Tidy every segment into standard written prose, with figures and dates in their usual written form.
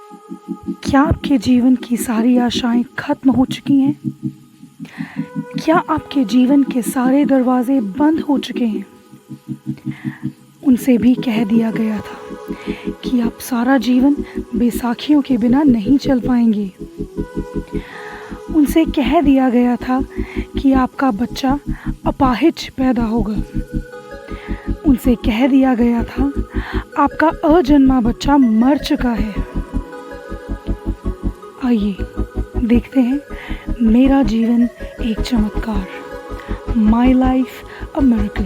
क्या आपके जीवन की सारी आशाएं खत्म हो चुकी हैं? क्या आपके जीवन के सारे दरवाजे बंद हो चुके हैं? उनसे भी कह दिया गया था कि आप सारा जीवन बैसाखियों के बिना नहीं चल पाएंगे। उनसे कह दिया गया था कि आपका बच्चा अपाहिज पैदा होगा। उनसे कह दिया गया था आपका अजन्मा बच्चा मर चुका है। आइए देखते हैं मेरा जीवन एक चमत्कार, माई लाइफ अ मिरेकल।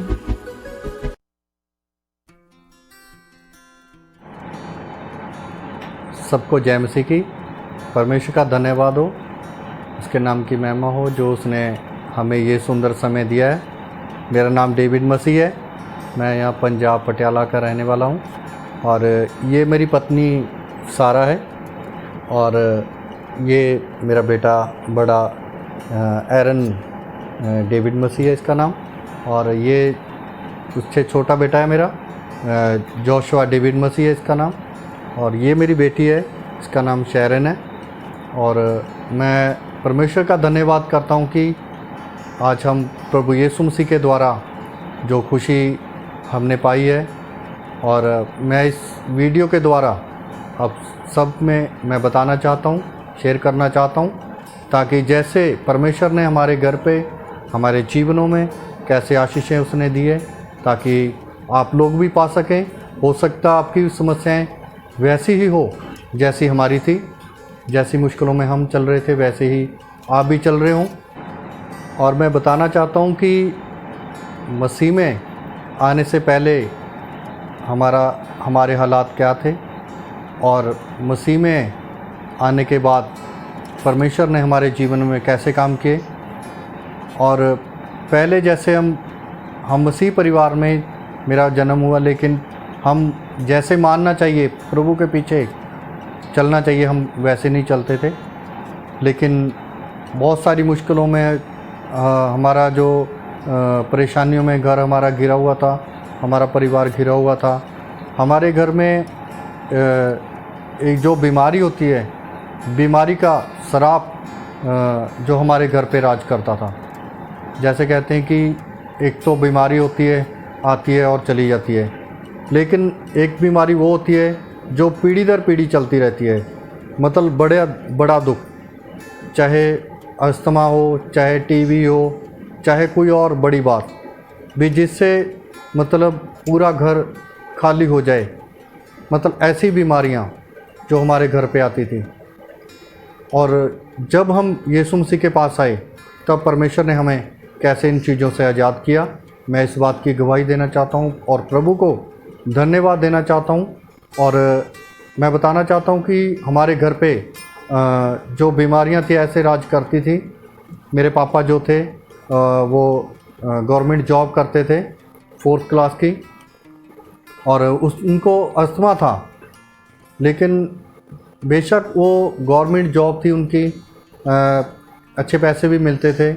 सबको जय मसीह की। परमेश्वर का धन्यवाद हो, उसके नाम की महिमा हो जो उसने हमें ये सुंदर समय दिया है। मेरा नाम डेविड मसीह है, मैं यहाँ पंजाब पटियाला का रहने वाला हूँ और ये मेरी पत्नी सारा है और ये मेरा बेटा बड़ा एरन डेविड मसीह है इसका नाम, और ये उससे छोटा बेटा है मेरा जोशुआ डेविड मसीह है इसका नाम, और ये मेरी बेटी है, इसका नाम शैरन है। और मैं परमेश्वर का धन्यवाद करता हूँ कि आज हम प्रभु यीशु मसीह के द्वारा जो खुशी हमने पाई है, और मैं इस वीडियो के द्वारा अब सब में मैं बताना चाहता हूँ, शेयर करना चाहता हूँ, ताकि जैसे परमेश्वर ने हमारे घर पे, हमारे जीवनों में कैसे आशीषें उसने दी है, ताकि आप लोग भी पा सकें। हो सकता आपकी समस्याएं वैसी ही हो जैसी हमारी थी, जैसी मुश्किलों में हम चल रहे थे वैसे ही आप भी चल रहे हों। और मैं बताना चाहता हूँ कि मसीह में आने से पहले हमारे हालात क्या थे, और मसीह में आने के बाद परमेश्वर ने हमारे जीवन में कैसे काम किए। और पहले जैसे हम मसीह परिवार में मेरा जन्म हुआ, लेकिन हम जैसे मानना चाहिए, प्रभु के पीछे चलना चाहिए, हम वैसे नहीं चलते थे। लेकिन बहुत सारी मुश्किलों में हमारा जो परेशानियों में घर हमारा घिरा हुआ था, हमारा परिवार घिरा हुआ था। हमारे घर में एक जो बीमारी होती है, बीमारी का श्राप जो हमारे घर पे राज करता था। जैसे कहते हैं कि एक तो बीमारी होती है, आती है और चली जाती है, लेकिन एक बीमारी वो होती है जो पीढ़ी दर पीढ़ी चलती रहती है। मतलब बड़ा दुख, चाहे अस्थमा हो, चाहे टीबी हो, चाहे कोई और बड़ी बात भी, जिससे मतलब पूरा घर खाली हो जाए। मतलब ऐसी बीमारियां जो हमारे घर पे आती थी। और जब हम यीशु मसीह के पास आए तब परमेश्वर ने हमें कैसे इन चीज़ों से आज़ाद किया। मैं इस बात की गवाही देना चाहता हूँ और प्रभु को धन्यवाद देना चाहता हूँ। और मैं बताना चाहता हूँ कि हमारे घर पे जो बीमारियाँ थी ऐसे राज करती थी। मेरे पापा जो थे वो गवर्नमेंट जॉब करते थे 4th क्लास की, और उनको अस्थमा था। लेकिन बेशक वो गवर्नमेंट जॉब थी उनकी, अच्छे पैसे भी मिलते थे,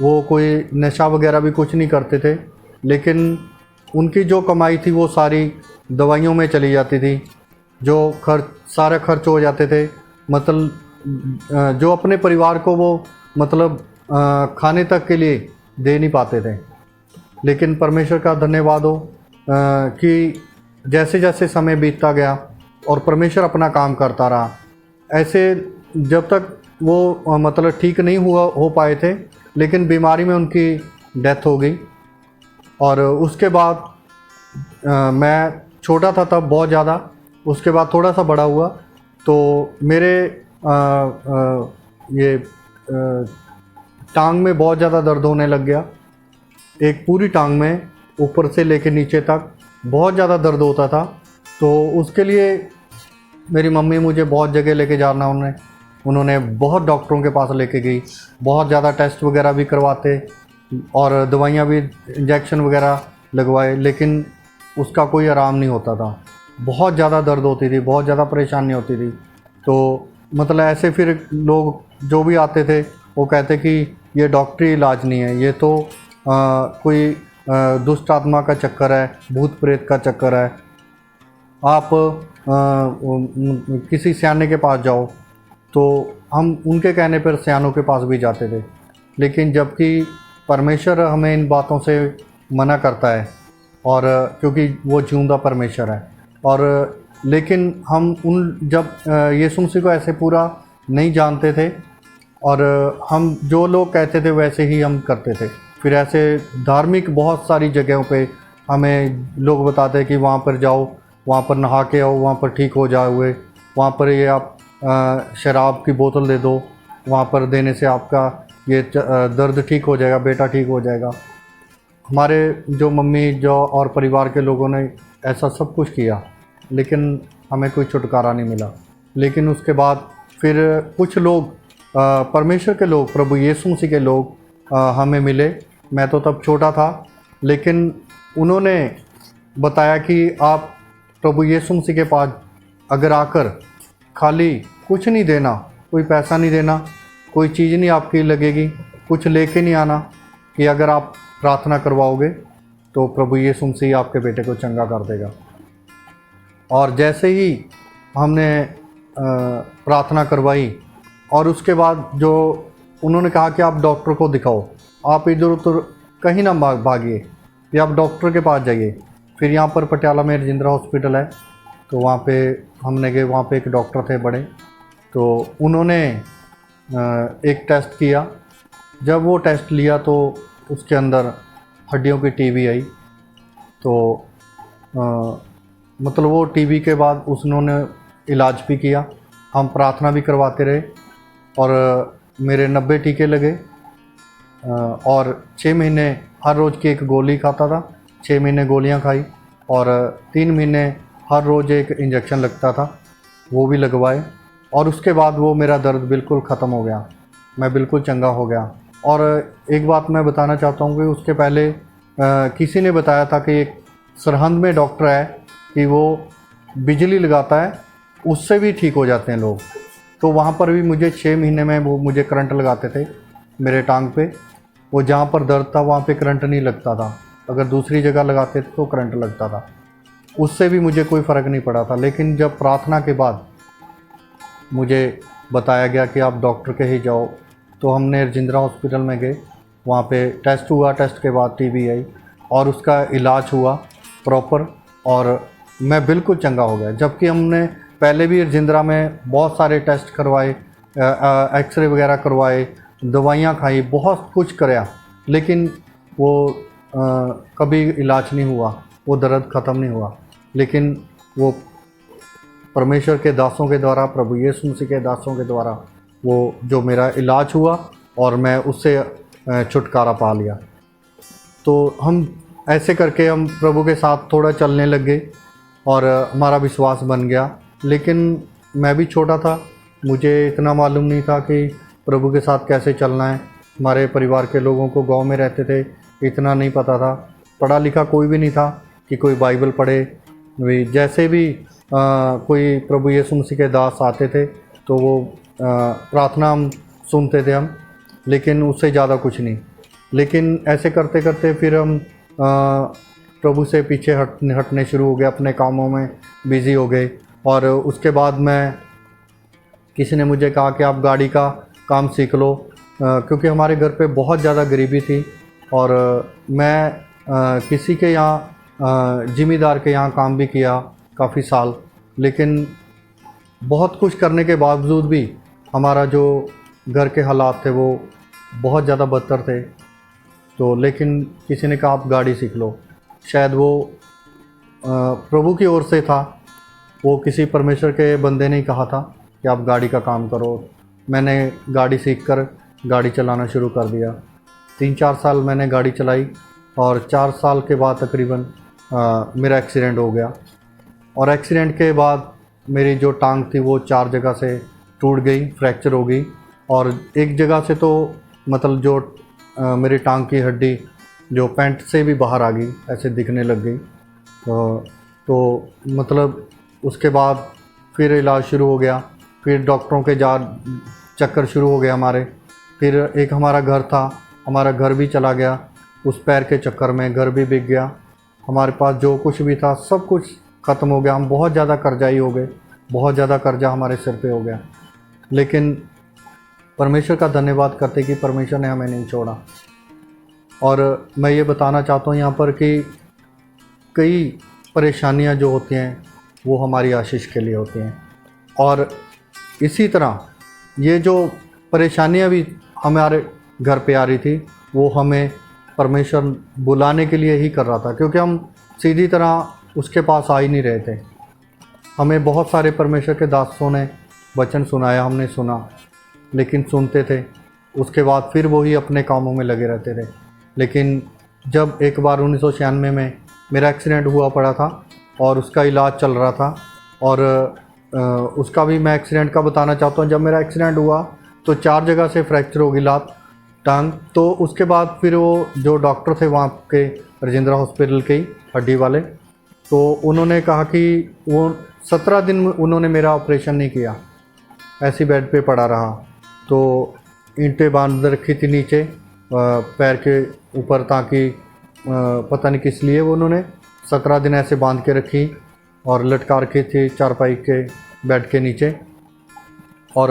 वो कोई नशा वगैरह भी कुछ नहीं करते थे, लेकिन उनकी जो कमाई थी वो सारी दवाइयों में चली जाती थी, जो सारे खर्च हो जाते थे। मतलब जो अपने परिवार को वो मतलब खाने तक के लिए दे नहीं पाते थे। लेकिन परमेश्वर का धन्यवाद हो कि जैसे जैसे समय बीतता गया और परमेश्वर अपना काम करता रहा, ऐसे जब तक वो मतलब ठीक नहीं हो पाए थे, लेकिन बीमारी में उनकी डेथ हो गई। और उसके बाद मैं छोटा था तब बहुत ज़्यादा, उसके बाद थोड़ा सा बड़ा हुआ तो मेरे ये टांग में बहुत ज़्यादा दर्द होने लग गया। एक पूरी टांग में ऊपर से लेके नीचे तक बहुत ज़्यादा दर्द होता था। तो उसके लिए मेरी मम्मी मुझे बहुत जगह लेके जाना, उन्होंने बहुत डॉक्टरों के पास लेके गई, बहुत ज़्यादा टेस्ट वगैरह भी करवाते और दवाइयाँ भी, इंजेक्शन वगैरह लगवाए, लेकिन उसका कोई आराम नहीं होता था। बहुत ज़्यादा दर्द होती थी, बहुत ज़्यादा परेशानी होती थी। तो मतलब ऐसे फिर लोग जो भी आते थे वो कहते कि ये डॉक्टरी इलाज नहीं है, ये तो कोई दुष्ट आत्मा का चक्कर है, भूत प्रेत का चक्कर है, आप किसी सियाने के पास जाओ, तो हम उनके कहने पर सियानों के पास भी जाते थे। लेकिन जबकि परमेश्वर हमें इन बातों से मना करता है, और क्योंकि वो जिਉਂदा परमेश्वर है, और लेकिन हम जब यीशु मसीह को ऐसे पूरा नहीं जानते थे, और हम जो लोग कहते थे वैसे ही हम करते थे। फिर ऐसे धार्मिक बहुत सारी जगहों पे हमें लोग बताते हैं कि वहाँ पर जाओ, वहाँ पर नहा के आओ, वहाँ पर ठीक हो जाओगे, वहाँ पर ये आप शराब की बोतल दे दो, वहाँ पर देने से आपका ये दर्द ठीक हो जाएगा, बेटा ठीक हो जाएगा। हमारे जो मम्मी जो और परिवार के लोगों ने ऐसा सब कुछ किया, लेकिन हमें कोई छुटकारा नहीं मिला। लेकिन उसके बाद फिर कुछ लोग परमेश्वर के लोग, प्रभु यीशु मसीह के लोग हमें मिले। मैं तो तब छोटा था, लेकिन उन्होंने बताया कि आप प्रभु यीशु मसीह के पास अगर आकर खाली कुछ नहीं देना, कोई पैसा नहीं देना, कोई चीज़ नहीं आपकी लगेगी, कुछ लेके नहीं आना, कि अगर आप प्रार्थना करवाओगे तो प्रभु यीशु मसीह आपके बेटे को चंगा कर देगा। और जैसे ही हमने प्रार्थना करवाई, और उसके बाद जो उन्होंने कहा कि आप डॉक्टर को दिखाओ, आप इधर उधर कहीं ना भागिए, या आप डॉक्टर के पास जाइए। फिर यहाँ पर पटियाला में रजिंद्रा हॉस्पिटल है, तो वहाँ पे हमने गए। वहाँ पे एक डॉक्टर थे बड़े, तो उन्होंने एक टेस्ट किया। जब वो टेस्ट लिया तो उसके अंदर हड्डियों की टीबी आई। तो मतलब वो टीबी के बाद उन्होंने इलाज भी किया, हम प्रार्थना भी करवाते रहे, और मेरे 90 टीके लगे, और 6 महीने हर रोज़ की एक गोली खाता था, 6 महीने गोलियां खाई, और 3 महीने हर रोज़ एक इंजेक्शन लगता था, वो भी लगवाए। और उसके बाद वो मेरा दर्द बिल्कुल ख़त्म हो गया, मैं बिल्कुल चंगा हो गया। और एक बात मैं बताना चाहता हूँ कि उसके पहले किसी ने बताया था कि एक सरहंद में डॉक्टर है कि वो बिजली लगाता है, उससे भी ठीक हो जाते हैं लोग। तो वहाँ पर भी मुझे 6 महीने में वो मुझे करंट लगाते थे मेरे टांग पे। वो जहाँ पर दर्द था वहाँ पे करंट नहीं लगता था, अगर दूसरी जगह लगाते थे तो करंट लगता था, उससे भी मुझे कोई फ़र्क नहीं पड़ा था। लेकिन जब प्रार्थना के बाद मुझे बताया गया कि आप डॉक्टर के ही जाओ, तो हमने रजिंद्रा हॉस्पिटल में गए। वहाँ पे टेस्ट हुआ, टेस्ट के बाद टीबी आई, और उसका इलाज हुआ प्रॉपर, और मैं बिल्कुल चंगा हो गया। जबकि हमने पहले भी रजिंद्रा में बहुत सारे टेस्ट करवाए, एक्सरे वगैरह करवाए, दवाइयाँ खाई, बहुत कुछ कराया, लेकिन वो कभी इलाज नहीं हुआ, वो दर्द ख़त्म नहीं हुआ। लेकिन वो परमेश्वर के दासों के द्वारा, प्रभु यीशु मसीह के दासों के द्वारा वो जो मेरा इलाज हुआ, और मैं उससे छुटकारा पा लिया। तो हम ऐसे करके हम प्रभु के साथ थोड़ा चलने लग गए, और हमारा विश्वास बन गया। लेकिन मैं भी छोटा था, मुझे इतना मालूम नहीं था कि प्रभु के साथ कैसे चलना है। हमारे परिवार के लोगों को, गांव में रहते थे, इतना नहीं पता था, पढ़ा लिखा कोई भी नहीं था कि कोई बाइबल पढ़े। जैसे भी कोई प्रभु यीशु मसीह के दास आते थे तो वो प्रार्थना हम सुनते थे हम, लेकिन उससे ज़्यादा कुछ नहीं। लेकिन ऐसे करते करते फिर हम प्रभु से पीछे हटने शुरू हो गए, अपने कामों में बिज़ी हो गए। और उसके बाद मैं, किसी ने मुझे कहा कि आप गाड़ी का काम सीख लो, क्योंकि हमारे घर पे बहुत ज़्यादा गरीबी थी, और मैं किसी के यहाँ ज़िम्मेदार के यहाँ काम भी किया काफ़ी साल। लेकिन बहुत कुछ करने के बावजूद भी हमारा जो घर के हालात थे वो बहुत ज़्यादा बदतर थे। तो लेकिन किसी ने कहा आप गाड़ी सीख लो, शायद वो प्रभु की ओर से था, वो किसी परमेश्वर के बंदे ने कहा था कि आप गाड़ी का काम करो। मैंने गाड़ी सीखकर गाड़ी चलाना शुरू कर दिया। 3-4 साल मैंने गाड़ी चलाई, और 4 साल के बाद तकरीबन मेरा एक्सीडेंट हो गया। और एक्सीडेंट के बाद मेरी जो टांग थी वो 4 जगह से टूट गई, फ्रैक्चर हो गई, और एक जगह से तो मतलब जो मेरी टांग की हड्डी जो पैंट से भी बाहर आ गई, ऐसे दिखने लग गई। तो मतलब उसके बाद फिर इलाज शुरू हो गया, फिर डॉक्टरों के चक्कर शुरू हो गए हमारे। फिर एक हमारा घर था, हमारा घर भी चला गया, उस पैर के चक्कर में घर भी बिक गया। हमारे पास जो कुछ भी था सब कुछ ख़त्म हो गया, हम बहुत ज़्यादा कर्जाई हो गए, बहुत ज़्यादा कर्जा हमारे सिर पे हो गया। लेकिन परमेश्वर का धन्यवाद करते कि परमेश्वर ने हमें नहीं छोड़ा। और मैं ये बताना चाहता हूँ यहाँ पर कि कई परेशानियाँ जो होती हैं वो हमारी आशीष के लिए होती हैं, और इसी तरह ये जो परेशानियाँ भी हमारे घर पे आ रही थी वो हमें परमेश्वर बुलाने के लिए ही कर रहा था, क्योंकि हम सीधी तरह उसके पास आ ही नहीं रहे थे। हमें बहुत सारे परमेश्वर के दासों ने वचन सुनाया, हमने सुना, लेकिन सुनते थे, उसके बाद फिर वही अपने कामों में लगे रहते थे। लेकिन जब एक बार 1996 में मेरा एक्सीडेंट हुआ पड़ा था और उसका इलाज चल रहा था, और उसका भी मैं एक्सीडेंट का बताना चाहता हूँ। जब मेरा एक्सीडेंट हुआ तो 4 जगह से फ्रैक्चर हो गई लात टांग। तो उसके बाद फिर वो जो डॉक्टर थे वहाँ के राजेंद्र हॉस्पिटल के ही हड्डी वाले, तो उन्होंने कहा कि वो 17 दिन उन्होंने मेरा ऑपरेशन नहीं किया, ऐसी बेड पे पड़ा रहा। तो ईंटें बांध रखी थी नीचे पैर के ऊपर, ताकि पता नहीं किस लिए वो उन्होंने 17 दिन ऐसे बांध के रखी और लटका रखी थी चारपाई के बेड के नीचे। और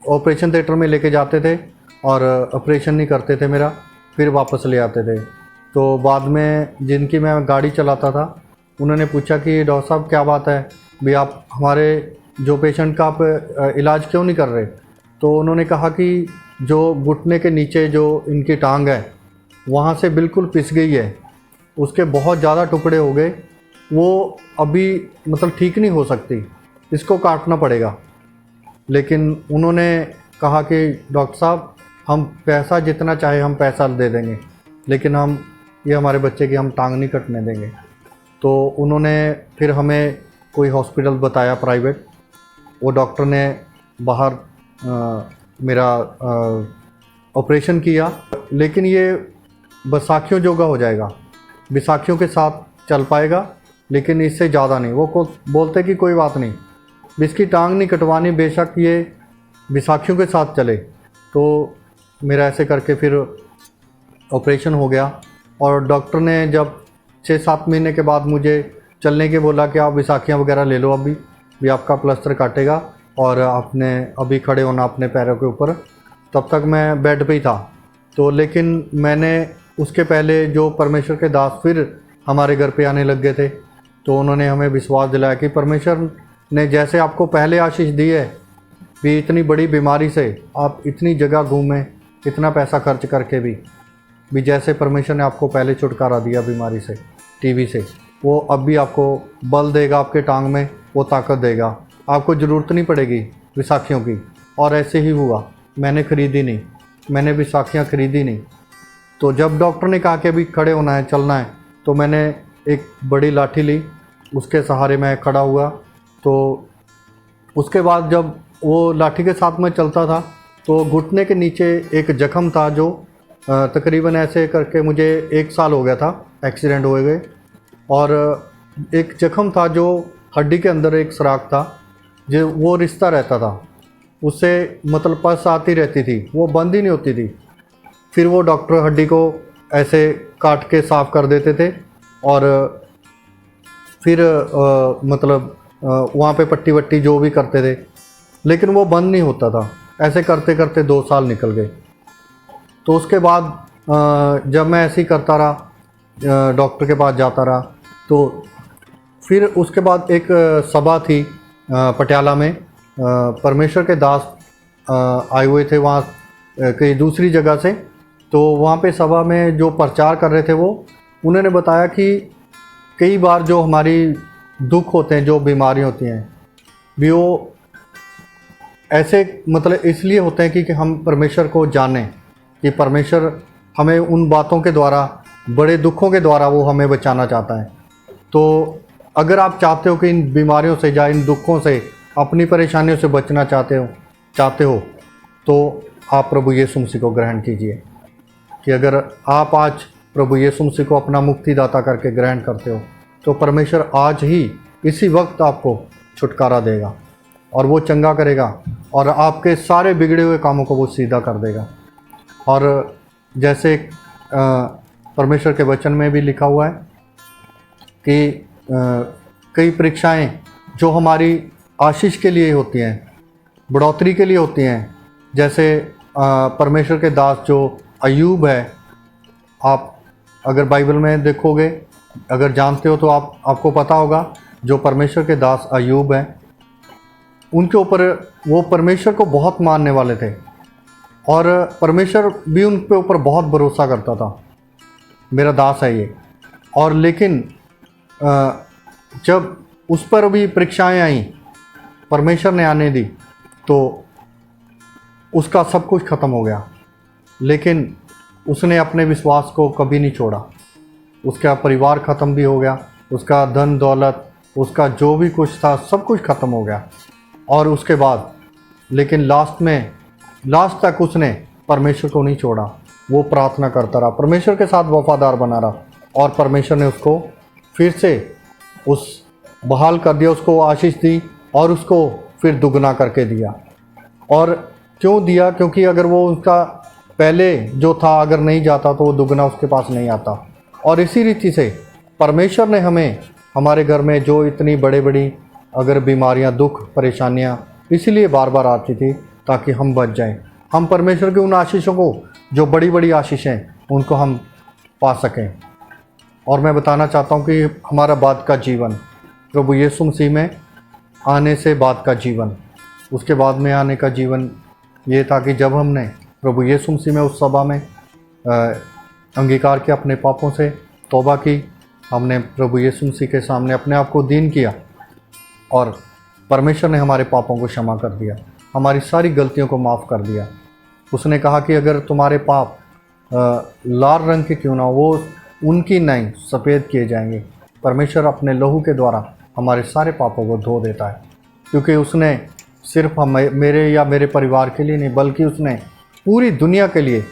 ऑपरेशन थिएटर में लेके जाते थे और ऑपरेशन नहीं करते थे मेरा, फिर वापस ले आते थे। तो बाद में जिनकी मैं गाड़ी चलाता था उन्होंने पूछा कि डॉक्टर साहब क्या बात है भी, आप हमारे जो पेशेंट का आप इलाज क्यों नहीं कर रहे? तो उन्होंने कहा कि जो घुटने के नीचे जो इनकी टांग है वहाँ से बिल्कुल पिस गई है, उसके बहुत ज़्यादा टुकड़े हो गए, वो अभी मतलब ठीक नहीं हो सकती, इसको काटना पड़ेगा। लेकिन उन्होंने कहा कि डॉक्टर साहब हम पैसा जितना चाहे हम पैसा दे देंगे, लेकिन हम ये हमारे बच्चे की हम टांग नहीं कटने देंगे। तो उन्होंने फिर हमें कोई हॉस्पिटल बताया प्राइवेट, वो डॉक्टर ने बाहर मेरा ऑपरेशन किया। लेकिन ये बैसाखियों जोगा हो जाएगा, बैसाखियों के साथ चल पाएगा, लेकिन इससे ज़्यादा नहीं। वो को बोलते कि कोई बात नहीं, इसकी टांग नहीं कटवानी, बेशक ये बैसाखियों के साथ चले। तो मेरा ऐसे करके फिर ऑपरेशन हो गया, और डॉक्टर ने जब 6-7 महीने के बाद मुझे चलने के बोला कि आप बैसाखियाँ वगैरह ले लो, अभी भी आपका प्लास्टर काटेगा और आपने अभी खड़े होना अपने पैरों के ऊपर। तब तक मैं बेड पे ही था। तो लेकिन मैंने उसके पहले जो परमेश्वर के दास फिर हमारे घर पे आने लग गए थे, तो उन्होंने हमें विश्वास दिलाया कि परमेश्वर ने जैसे आपको पहले आशीष दी है भी, इतनी बड़ी बीमारी से आप इतनी जगह घूमें, इतना पैसा खर्च करके भी जैसे परमेश्वर ने आपको पहले छुटकारा दिया बीमारी से, टीबी से, वो अब भी आपको बल देगा, आपके टांग में वो ताकत देगा, आपको ज़रूरत नहीं पड़ेगी बैसाखियों की। और ऐसे ही हुआ, मैंने ख़रीदी नहीं, मैंने बैसाखियाँ ख़रीदी नहीं। तो जब डॉक्टर ने कहा कि अभी खड़े होना है, चलना है, तो मैंने एक बड़ी लाठी ली, उसके सहारे मैं खड़ा हुआ। तो उसके बाद जब वो लाठी के साथ मैं चलता था तो घुटने के नीचे एक जख्म था, जो तकरीबन ऐसे करके मुझे 1 साल हो गया था एक्सीडेंट हुए गए, और एक जख्म था जो हड्डी के अंदर एक सुराख था, जो वो रिश्ता रहता था, उससे मतलब पस आती रहती थी, वो बंद ही नहीं होती थी। फिर वो डॉक्टर हड्डी को ऐसे काट के साफ़ कर देते थे, और फिर मतलब वहाँ पे पट्टी वट्टी जो भी करते थे, लेकिन वो बंद नहीं होता था। ऐसे करते करते 2 साल निकल गए। तो उसके बाद जब मैं ऐसे ही करता रहा, डॉक्टर के पास जाता रहा, तो फिर उसके बाद एक सभा थी पटियाला में, परमेश्वर के दास आए हुए थे वहाँ कहीं दूसरी जगह से। तो वहाँ पे सभा में जो प्रचार कर रहे थे वो उन्होंने बताया कि कई बार जो हमारी दुख होते हैं, जो बीमारी होती हैं, भी वो ऐसे मतलब इसलिए होते हैं कि हम परमेश्वर को जानें, कि परमेश्वर हमें उन बातों के द्वारा, बड़े दुखों के द्वारा वो हमें बचाना चाहता है। तो अगर आप चाहते हो कि इन बीमारियों से या इन दुखों से, अपनी परेशानियों से बचना चाहते हो तो आप प्रभु यीशु मसीह को ग्रहण कीजिए। कि अगर आप आज प्रभु यीशु मसीह को अपना मुक्तिदाता करके ग्रहण करते हो, तो परमेश्वर आज ही इसी वक्त आपको छुटकारा देगा, और वो चंगा करेगा, और आपके सारे बिगड़े हुए कामों को वो सीधा कर देगा। और जैसे परमेश्वर के वचन में भी लिखा हुआ है कि कई परीक्षाएं जो हमारी आशीष के लिए होती हैं, बढ़ोतरी के लिए होती हैं। जैसे परमेश्वर के दास जो अय्यूब है, आप अगर बाइबल में देखोगे, अगर जानते हो तो आपको पता होगा, जो परमेश्वर के दास अय्यूब हैं, उनके ऊपर वो परमेश्वर को बहुत मानने वाले थे और परमेश्वर भी उन पे ऊपर बहुत भरोसा करता था, मेरा दास है ये। और लेकिन जब उस पर भी परीक्षाएं आई, परमेश्वर ने आने दी, तो उसका सब कुछ ख़त्म हो गया। लेकिन उसने अपने विश्वास को कभी नहीं छोड़ा। उसका परिवार ख़त्म भी हो गया, उसका धन दौलत, उसका जो भी कुछ था सब कुछ ख़त्म हो गया। और उसके बाद लेकिन लास्ट तक उसने परमेश्वर को नहीं छोड़ा। वो प्रार्थना करता रहा, परमेश्वर के साथ वफादार बना रहा, और परमेश्वर ने उसको फिर से बहाल कर दिया, उसको आशीष दी और उसको फिर दुगना करके दिया। और क्यों दिया? क्योंकि अगर वो उसका पहले जो था अगर नहीं जाता तो वो दुगना उसके पास नहीं आता। और इसी रीति से परमेश्वर ने हमें, हमारे घर में जो इतनी बड़ी अगर बीमारियां, दुख, परेशानियां इसीलिए बार बार आती थी ताकि हम बच जाएं, हम परमेश्वर की उन आशीषों को, जो बड़ी आशीषें, उनको हम पा सकें। और मैं बताना चाहता हूं कि हमारा बाद का जीवन, प्रभु यीशु मसीह में आने से बाद का जीवन, उसके बाद में आने का जीवन ये था कि जब हमने प्रभु यीशु मसीह में उस सभा में अंगीकार किया, अपने पापों से तौबा की, हमने प्रभु यीशु मसीह के सामने अपने आप को दीन किया और परमेश्वर ने हमारे पापों को क्षमा कर दिया, हमारी सारी गलतियों को माफ़ कर दिया। उसने कहा कि अगर तुम्हारे पाप लाल रंग के क्यों ना हो, वो उनकी नहीं सफ़ेद किए जाएंगे। परमेश्वर अपने लहू के द्वारा हमारे सारे पापों को धो देता है, क्योंकि उसने सिर्फ मेरे या मेरे परिवार के लिए नहीं, बल्कि उसने पूरी दुनिया के लिए,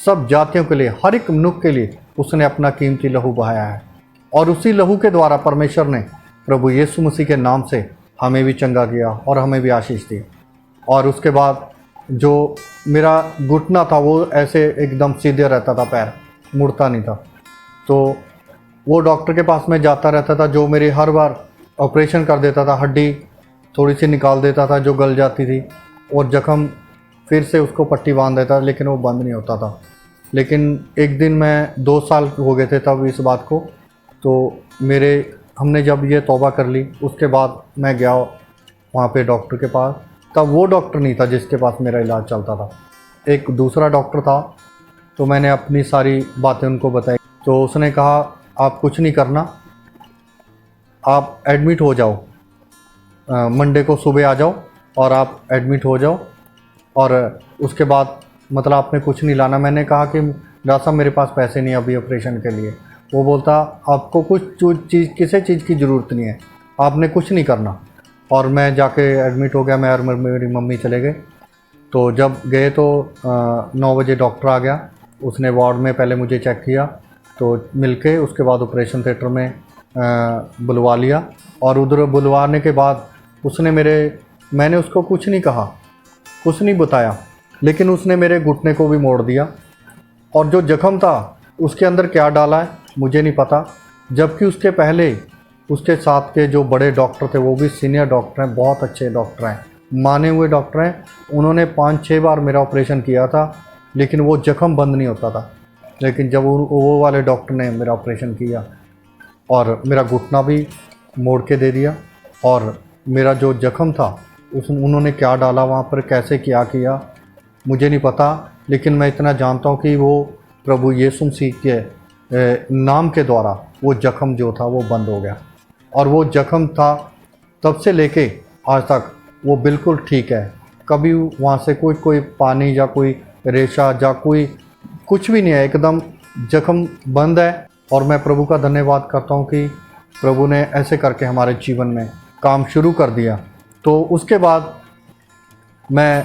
सब जातियों के लिए, हर एक मनुष्य के लिए उसने अपना कीमती लहू बहाया है। और उसी लहू के द्वारा परमेश्वर ने प्रभु यीशु मसीह के नाम से हमें भी चंगा किया और हमें भी आशीष दी। और उसके बाद जो मेरा घुटना था वो ऐसे एकदम सीधे रहता था, पैर मुड़ता नहीं था, तो वो डॉक्टर के पास में जाता रहता था, जो मेरी हर बार ऑपरेशन कर देता था, हड्डी थोड़ी सी निकाल देता था जो गल जाती थी, और जख्म फिर से उसको पट्टी बांध देता, लेकिन वो बंद नहीं होता था। लेकिन एक दिन मैं 2 साल हो गए थे तब इस बात को, तो हमने जब ये तौबा कर ली, उसके बाद मैं गया वहाँ पे डॉक्टर के पास। तब वो डॉक्टर नहीं था जिसके पास मेरा इलाज चलता था, एक दूसरा डॉक्टर था। तो मैंने अपनी सारी बातें उनको बताई, तो उसने कहा आप कुछ नहीं करना, आप एडमिट हो जाओ, मंडे को सुबह आ जाओ और आप एडमिट हो जाओ, और उसके बाद मतलब आपने कुछ नहीं लाना। मैंने कहा कि डॉक्टर साहब मेरे पास पैसे नहीं अभी ऑपरेशन के लिए। वो बोलता आपको कुछ किसी चीज़ की ज़रूरत नहीं है, आपने कुछ नहीं करना। और मैं जाके एडमिट हो गया, मैं और मेरी मम्मी चले गए। तो जब गए तो 9 बजे डॉक्टर आ गया, उसने वार्ड में पहले मुझे चेक किया, तो मिलके उसके बाद ऑपरेशन थिएटर में बुलवा लिया। और उधर बुलवाने के बाद मैंने उसको कुछ नहीं कहा, कुछ नहीं बताया, लेकिन उसने मेरे घुटने को भी मोड़ दिया। और जो जख्म था उसके अंदर क्या डाला है मुझे नहीं पता, जबकि उसके पहले उसके साथ के जो बड़े डॉक्टर थे वो भी सीनियर डॉक्टर हैं, बहुत अच्छे डॉक्टर हैं, माने हुए डॉक्टर हैं। उन्होंने 5-6 बार मेरा ऑपरेशन किया था, लेकिन वो जख्म बंद नहीं होता था। लेकिन जब वो वाले डॉक्टर ने मेरा ऑपरेशन किया और मेरा घुटना भी मोड़ के दे दिया, और मेरा जो जख्म था उन्होंने क्या डाला वहाँ पर, कैसे क्या किया मुझे नहीं पता, लेकिन मैं इतना जानता हूँ कि वो प्रभु यीशु मसीह के नाम के द्वारा वो जख्म जो था वो बंद हो गया। और वो जख्म था तब से लेके आज तक वो बिल्कुल ठीक है, कभी वहाँ से कोई पानी या कोई रेशा या कोई कुछ भी नहीं है, एकदम जख्म बंद है। और मैं प्रभु का धन्यवाद करता हूँ कि प्रभु ने ऐसे करके हमारे जीवन में काम शुरू कर दिया। तो उसके बाद मैं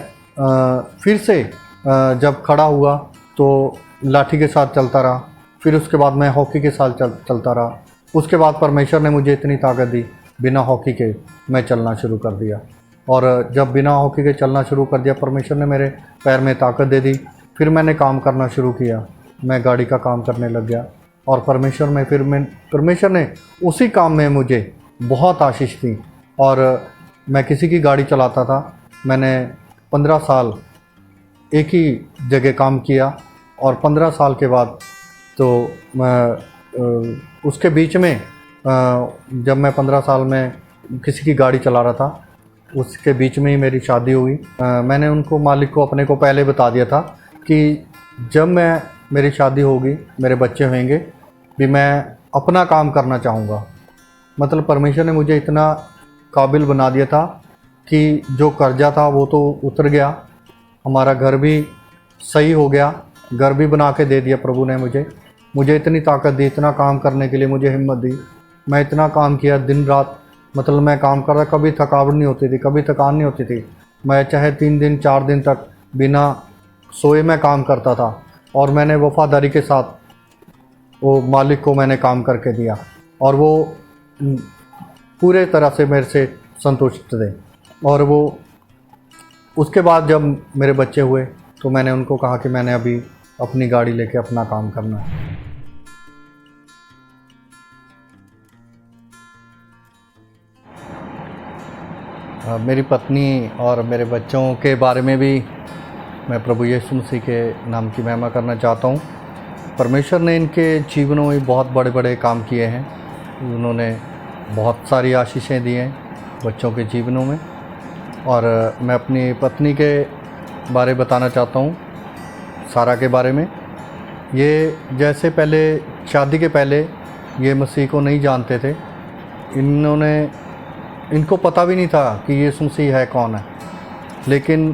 फिर से जब खड़ा हुआ तो लाठी के साथ चलता रहा, फिर उसके बाद मैं हॉकी के साथ चलता रहा। उसके बाद परमेश्वर ने मुझे इतनी ताकत दी, बिना हॉकी के मैं चलना शुरू कर दिया। और जब बिना हॉकी के चलना शुरू कर दिया, परमेश्वर ने मेरे पैर में ताकत दे दी। फिर मैंने काम करना शुरू किया, मैं गाड़ी का काम करने लग गया। और परमेश्वर ने उसी काम में मुझे बहुत आशीष थी। और मैं किसी की गाड़ी चलाता था। मैंने 15 साल एक ही जगह काम किया और 15 साल के बाद तो मैं उसके बीच में जब मैं 15 साल में किसी की गाड़ी चला रहा था, उसके बीच में ही मेरी शादी हुई। मैंने उनको, मालिक को, अपने को पहले बता दिया था कि जब मेरी शादी होगी, मेरे बच्चे होंगे भी, मैं अपना काम करना चाहूँगा। मतलब परमेश्वर ने मुझे इतना काबिल बना दिया था कि जो कर्जा था वो तो उतर गया, हमारा घर भी सही हो गया, घर भी बना के दे दिया प्रभु ने मुझे इतनी ताकत दी, इतना काम करने के लिए मुझे हिम्मत दी। मैं इतना काम किया दिन रात, मतलब मैं काम कर रहा, कभी थकावट नहीं होती थी, कभी थकान नहीं होती थी। मैं चाहे 3 दिन 4 दिन तक बिना सोए मैं काम करता था और मैंने वफादारी के साथ वो मालिक को मैंने काम करके दिया और वो पूरे तरह से मेरे से संतुष्ट थे। और वो उसके बाद जब मेरे बच्चे हुए तो मैंने उनको कहा कि मैंने अभी अपनी गाड़ी लेके अपना काम करना है। मेरी पत्नी और मेरे बच्चों के बारे में भी मैं प्रभु यीशु मसीह के नाम की महिमा करना चाहता हूँ। परमेश्वर ने इनके जीवनों में बहुत बड़े बड़े काम किए हैं। उन्होंने बहुत सारी आशीषें दी हैं बच्चों के जीवनों में। और मैं अपनी पत्नी के बारे बताना चाहता हूँ, सारा के बारे में। ये जैसे पहले शादी के पहले ये मसीह को नहीं जानते थे, इनको पता भी नहीं था कि यीशु मसीह है कौन है। लेकिन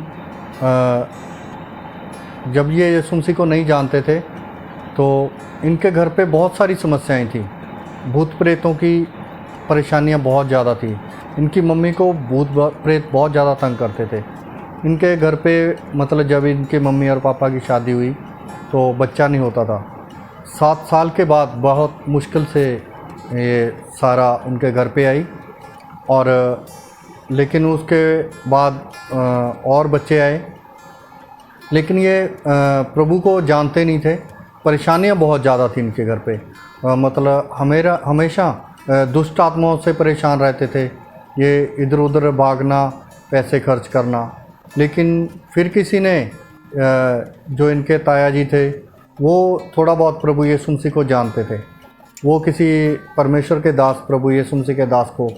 जब ये यीशु मसीह को नहीं जानते थे तो इनके घर पे बहुत सारी समस्याएं थी। भूत प्रेतों की परेशानियां बहुत ज़्यादा थी। इनकी मम्मी को भूत प्रेत बहुत ज़्यादा तंग करते थे। इनके घर पे, मतलब जब इनके मम्मी और पापा की शादी हुई तो बच्चा नहीं होता था। 7 साल के बाद बहुत मुश्किल से ये सारा उनके घर पे आई। और लेकिन उसके बाद और बच्चे आए। लेकिन ये प्रभु को जानते नहीं थे। परेशानियां बहुत ज़्यादा थी इनके घर पे। मतलब हमेशा दुष्ट आत्माओं से परेशान रहते थे। ये इधर उधर भागना, पैसे खर्च करना। लेकिन फिर किसी ने, जो इनके ताया जी थे, वो थोड़ा बहुत प्रभु यीशु मसीह को जानते थे। वो किसी परमेश्वर के दास, प्रभु यीशु मसीह के दास को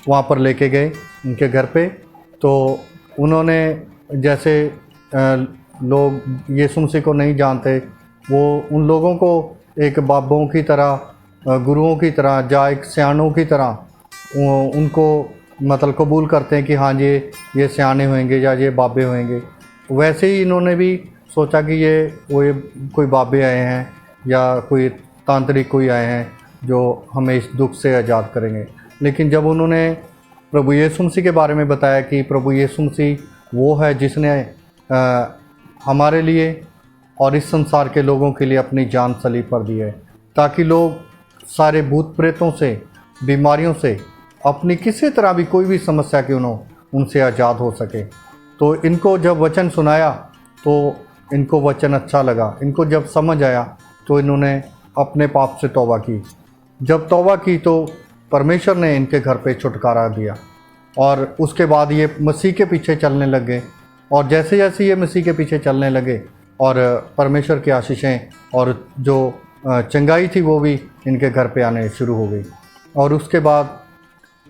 वहाँ पर लेके गए उनके घर पे। तो उन्होंने, जैसे लोग यीशु मसीह को नहीं जानते, वो उन लोगों को एक बाबों की तरह, गुरुओं की तरह, या एक सियानों की तरह उनको मतलब कबूल करते हैं कि हाँ जी ये सियाने होंगे या ये बाबे होंगे। वैसे ही इन्होंने भी सोचा कि ये कोई बाबे आए हैं या कोई तांत्रिक कोई आए हैं जो हमें इस दुख से आज़ाद करेंगे। लेकिन जब उन्होंने प्रभु यीशु मसीह के बारे में बताया कि प्रभु यीशु मसीह वो है जिसने हमारे लिए और इस संसार के लोगों के लिए अपनी जान सलीब पर दी है, ताकि लोग सारे भूत प्रेतों से, बीमारियों से, अपनी किसी तरह भी कोई भी समस्या क्यों न हो, उनसे आज़ाद हो सके। तो इनको जब वचन सुनाया तो इनको वचन अच्छा लगा। इनको जब समझ आया तो इन्होंने अपने पाप से तौबा की। जब तौबा की तो परमेश्वर ने इनके घर पे छुटकारा दिया और उसके बाद ये मसीह के पीछे चलने लग गए। और जैसे जैसे ये मसीह के पीछे चलने लगे और परमेश्वर की आशीषें और जो चंगाई थी वो भी इनके घर पे आने शुरू हो गई। और उसके बाद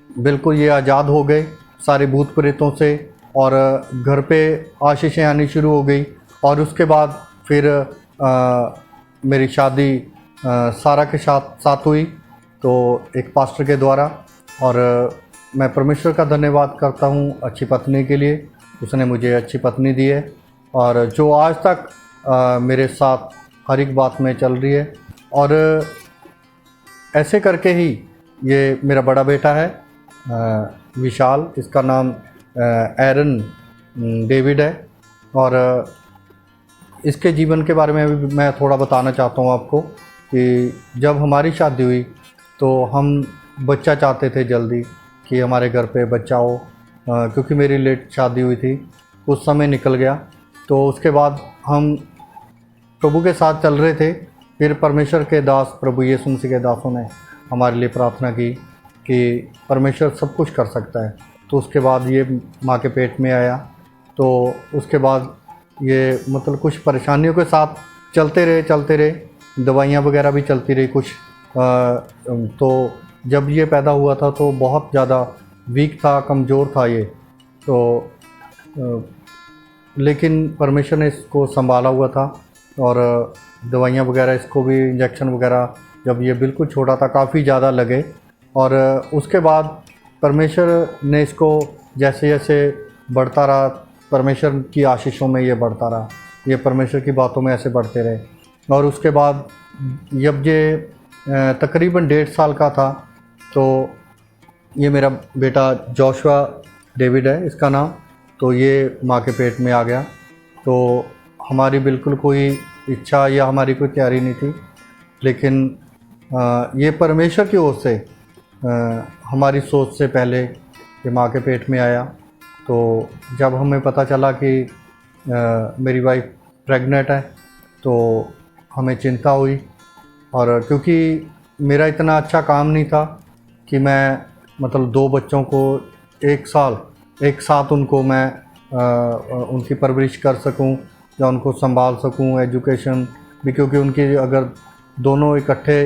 बिल्कुल ये आज़ाद हो गए सारे भूत प्रेतों से और घर पे आशीषें आनी शुरू हो गई। और उसके बाद फिर मेरी शादी सारा के साथ हुई, तो एक पास्टर के द्वारा। और मैं परमेश्वर का धन्यवाद करता हूँ अच्छी पत्नी के लिए। उसने मुझे अच्छी पत्नी दी है और जो आज तक मेरे साथ हर एक बात में चल रही है। और ऐसे करके ही ये मेरा बड़ा बेटा है विशाल, इसका नाम एरन डेविड है। और इसके जीवन के बारे में भी मैं थोड़ा बताना चाहता हूँ आपको कि जब हमारी शादी हुई तो हम बच्चा चाहते थे जल्दी कि हमारे घर पे बच्चा हो, क्योंकि मेरी लेट शादी हुई थी, कुछ समय निकल गया। तो उसके बाद हम प्रभु के साथ चल रहे थे। फिर परमेश्वर के दास, प्रभु यीशु मसीह के दासों ने हमारे लिए प्रार्थना की कि परमेश्वर सब कुछ कर सकता है। तो उसके बाद ये माँ के पेट में आया, तो उसके बाद ये मतलब कुछ परेशानियों के साथ चलते रहे, दवाइयाँ वगैरह भी चलती रही कुछ। तो जब ये पैदा हुआ था तो बहुत ज़्यादा वीक था, कमज़ोर था ये। तो लेकिन परमेश्वर ने इसको संभाला हुआ था, और दवाइयाँ वगैरह, इसको भी इंजेक्शन वगैरह जब ये बिल्कुल छोटा था काफ़ी ज़्यादा लगे। और उसके बाद परमेश्वर ने इसको जैसे जैसे बढ़ता रहा, परमेश्वर की आशीषों में ये बढ़ता रहा, ये परमेश्वर की बातों में ऐसे बढ़ते रहे। और उसके बाद जब ये तकरीबन 1.5 साल का था, तो ये मेरा बेटा जोशुआ डेविड है इसका नाम, तो ये माँ के पेट में आ गया। तो हमारी बिल्कुल कोई इच्छा या हमारी कोई तैयारी नहीं थी, लेकिन ये परमेश्वर की ओर से हमारी सोच से पहले ये माँ के पेट में आया। तो जब हमें पता चला कि मेरी वाइफ प्रेग्नेंट है, तो हमें चिंता हुई। और क्योंकि मेरा इतना अच्छा काम नहीं था कि मैं मतलब 2 बच्चों को एक साथ उनको मैं उनकी परवरिश कर सकूं या उनको संभाल सकूं, एजुकेशन भी, क्योंकि उनकी अगर दोनों इकट्ठे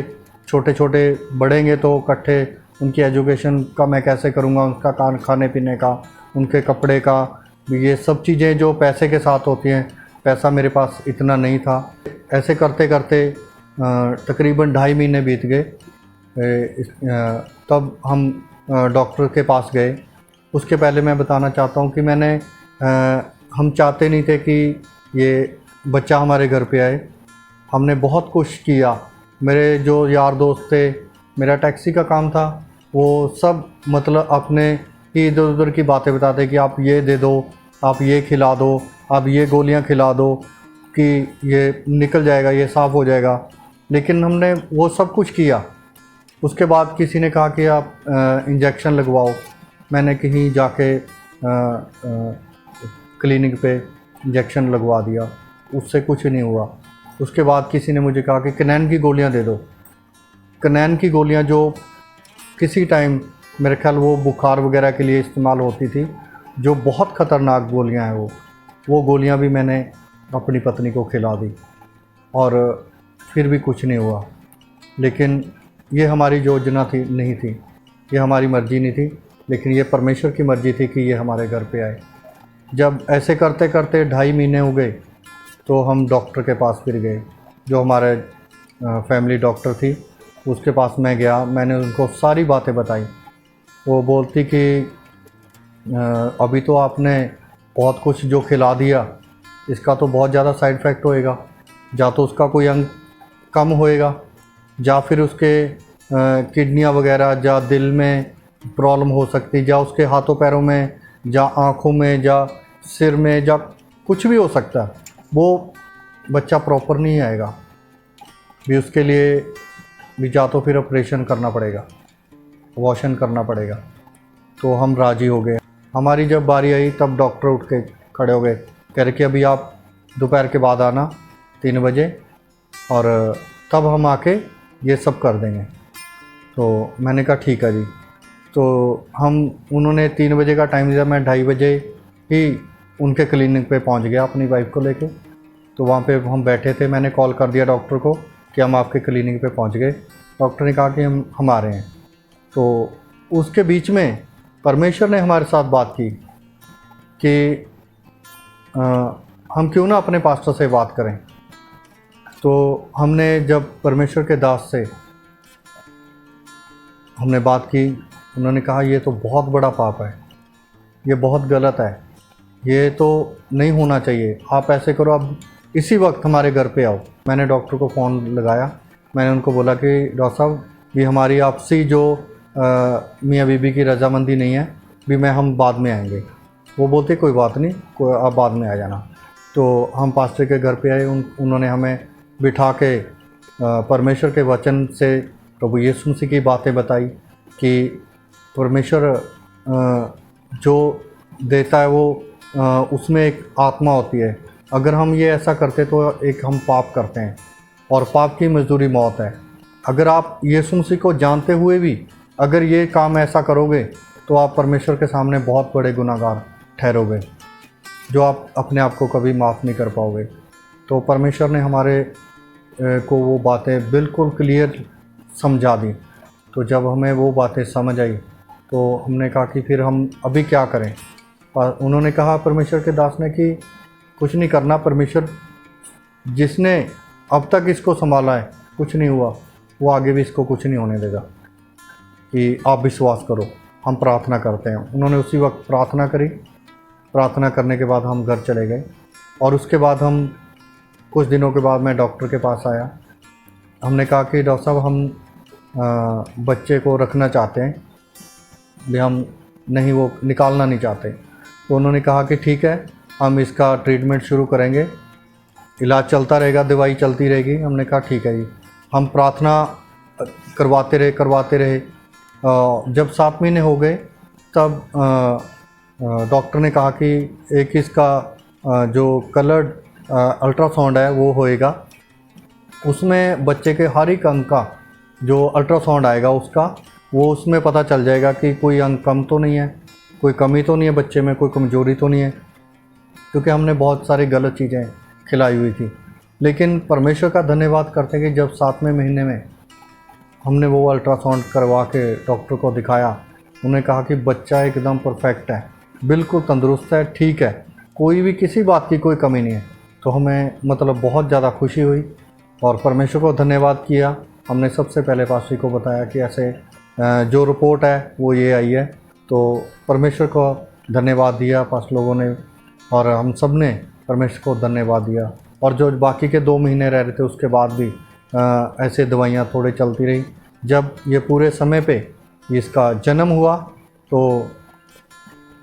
छोटे छोटे बढ़ेंगे तो इकट्ठे उनकी एजुकेशन का मैं कैसे करूंगा, उनका खाने पीने का, उनके कपड़े का, ये सब चीज़ें जो पैसे के साथ होती हैं, पैसा मेरे पास इतना नहीं था। ऐसे करते करते तकरीबन 2.5 महीने बीत गए। तब हम डॉक्टर के पास गए। उसके पहले मैं बताना चाहता हूँ कि हम चाहते नहीं थे कि ये बच्चा हमारे घर पे आए। हमने बहुत कोशिश किया। मेरे जो यार दोस्त थे, मेरा टैक्सी का काम था, वो सब मतलब अपने ही इधर उधर की बातें बताते कि आप ये दे दो, आप ये खिला दो, आप ये गोलियां खिला दो कि ये निकल जाएगा, ये साफ़ हो जाएगा। लेकिन हमने वो सब कुछ किया। उसके बाद किसी ने कहा कि आप इंजेक्शन लगवाओ। मैंने कहीं जाके क्लिनिक पे इंजेक्शन लगवा दिया, उससे कुछ नहीं हुआ। उसके बाद किसी ने मुझे कहा कि कनैन की गोलियां दे दो। कनैन की गोलियां जो किसी टाइम मेरे ख्याल वो बुखार वगैरह के लिए इस्तेमाल होती थी, जो बहुत ख़तरनाक गोलियां हैं वो गोलियां भी मैंने अपनी पत्नी को खिला दी, और फिर भी कुछ नहीं हुआ। लेकिन ये हमारी योजना नहीं थी, ये हमारी मर्ज़ी नहीं थी, लेकिन ये परमेश्वर की मर्ज़ी थी कि ये हमारे घर पे आए। जब ऐसे करते करते 2.5 महीने हो गए, तो हम डॉक्टर के पास फिर गए, जो हमारे फैमिली डॉक्टर थी, उसके पास मैं गया। मैंने उनको सारी बातें बताई। वो बोलती कि अभी तो आपने बहुत कुछ जो खिला दिया, इसका तो बहुत ज़्यादा साइड इफ़ेक्ट होएगा, या तो उसका कोई अंग कम होएगा, या फिर उसके किडनियाँ वगैरह, या दिल में प्रॉब्लम हो सकती, या उसके हाथों पैरों में, या आँखों में, या सिर में, या कुछ भी हो सकता है। वो बच्चा प्रॉपर नहीं आएगा भी, उसके लिए भी या तो फिर ऑपरेशन करना पड़ेगा, अबॉर्शन करना पड़ेगा। तो हम राज़ी हो गए। हमारी जब बारी आई तब डॉक्टर उठ के खड़े हो गए, कह रहे कि अभी आप दोपहर के बाद आना 3 बजे, और तब हम आके ये सब कर देंगे। तो मैंने कहा ठीक है जी। तो उन्होंने 3 बजे का टाइम दिया। मैं 2:30 बजे ही उनके क्लिनिक पे पहुंच गया अपनी वाइफ को लेके। तो वहाँ पे हम बैठे थे। मैंने कॉल कर दिया डॉक्टर को कि हम आपके क्लिनिक पे पहुंच गए। डॉक्टर ने कहा कि हम आ रहे हैं। तो उसके बीच में परमेश्वर ने हमारे साथ बात की कि हम क्यों ना अपने पास्टर से बात करें। तो हमने जब परमेश्वर के दास से हमने बात की, उन्होंने कहा ये तो बहुत बड़ा पाप है, ये बहुत गलत है, ये तो नहीं होना चाहिए। आप ऐसे करो, आप इसी वक्त हमारे घर पे आओ। मैंने डॉक्टर को फ़ोन लगाया। मैंने उनको बोला कि डॉक्टर साहब, भी हमारी आपसी जो मियाँ बीबी की रजामंदी नहीं है, भी हम बाद में आएंगे। वो बोलते कोई बात नहीं, आप बाद में आ जाना। तो हम पास्टर के घर पे आए। उन्होंने हमें बिठा के परमेश्वर के वचन से प्रभु यीशु मसीह की बातें बताई कि परमेश्वर जो देता है वो उसमें एक आत्मा होती है। अगर हम ये ऐसा करते तो एक हम पाप करते हैं, और पाप की मजदूरी मौत है। अगर आप यीशु मसीह को जानते हुए भी अगर ये काम ऐसा करोगे तो आप परमेश्वर के सामने बहुत बड़े गुनाहगार ठहरोगे, जो आप अपने आप को कभी माफ़ नहीं कर पाओगे। तो परमेश्वर ने हमारे को वो बातें बिल्कुल क्लियर समझा दी। तो जब हमें वो बातें समझ आई तो हमने कहा कि फिर हम अभी क्या करें। और उन्होंने कहा परमेश्वर के दास ने कि कुछ नहीं करना, परमेश्वर जिसने अब तक इसको संभाला है, कुछ नहीं हुआ, वो आगे भी इसको कुछ नहीं होने देगा, कि आप विश्वास करो, हम प्रार्थना करते हैं। उन्होंने उसी वक्त प्रार्थना करी। प्रार्थना करने के बाद हम घर चले गए और उसके बाद हम कुछ दिनों के बाद मैं डॉक्टर के पास आया। हमने कहा कि डॉक्टर साहब हम बच्चे को रखना चाहते हैं, भी हम नहीं, वो निकालना नहीं चाहते। तो उन्होंने कहा कि ठीक है, हम इसका ट्रीटमेंट शुरू करेंगे, इलाज चलता रहेगा, दवाई चलती रहेगी। हमने कहा ठीक है जी। हम प्रार्थना करवाते रहे। जब 7 महीने हो गए तब डॉक्टर ने कहा कि एक इसका जो कलर्ड अल्ट्रासाउंड है वो होएगा, उसमें बच्चे के हर एक अंग का जो अल्ट्रासाउंड आएगा उसका, वो उसमें पता चल जाएगा कि कोई अंग कम तो नहीं है, कोई कमी तो नहीं है बच्चे में, कोई कमज़ोरी तो नहीं है, क्योंकि हमने बहुत सारी गलत चीज़ें खिलाई हुई थी। लेकिन परमेश्वर का धन्यवाद करते हैं कि जब 7वें महीने में हमने वो अल्ट्रासाउंड करवा के डॉक्टर को दिखाया, उन्होंने कहा कि बच्चा एकदम परफेक्ट है, बिल्कुल तंदुरुस्त है, ठीक है, कोई भी किसी बात की कोई कमी नहीं है। तो हमें मतलब बहुत ज़्यादा खुशी हुई और परमेश्वर को धन्यवाद किया। हमने सबसे पहले पास्टर को बताया कि ऐसे जो रिपोर्ट है वो ये आई है। तो परमेश्वर को धन्यवाद दिया पास्टर लोगों ने और हम सब ने परमेश्वर को धन्यवाद दिया। और जो बाकी के 2 महीने रह रहे थे उसके बाद भी ऐसे दवाइयाँ थोड़े चलती रही। जब ये पूरे समय पे इसका जन्म हुआ तो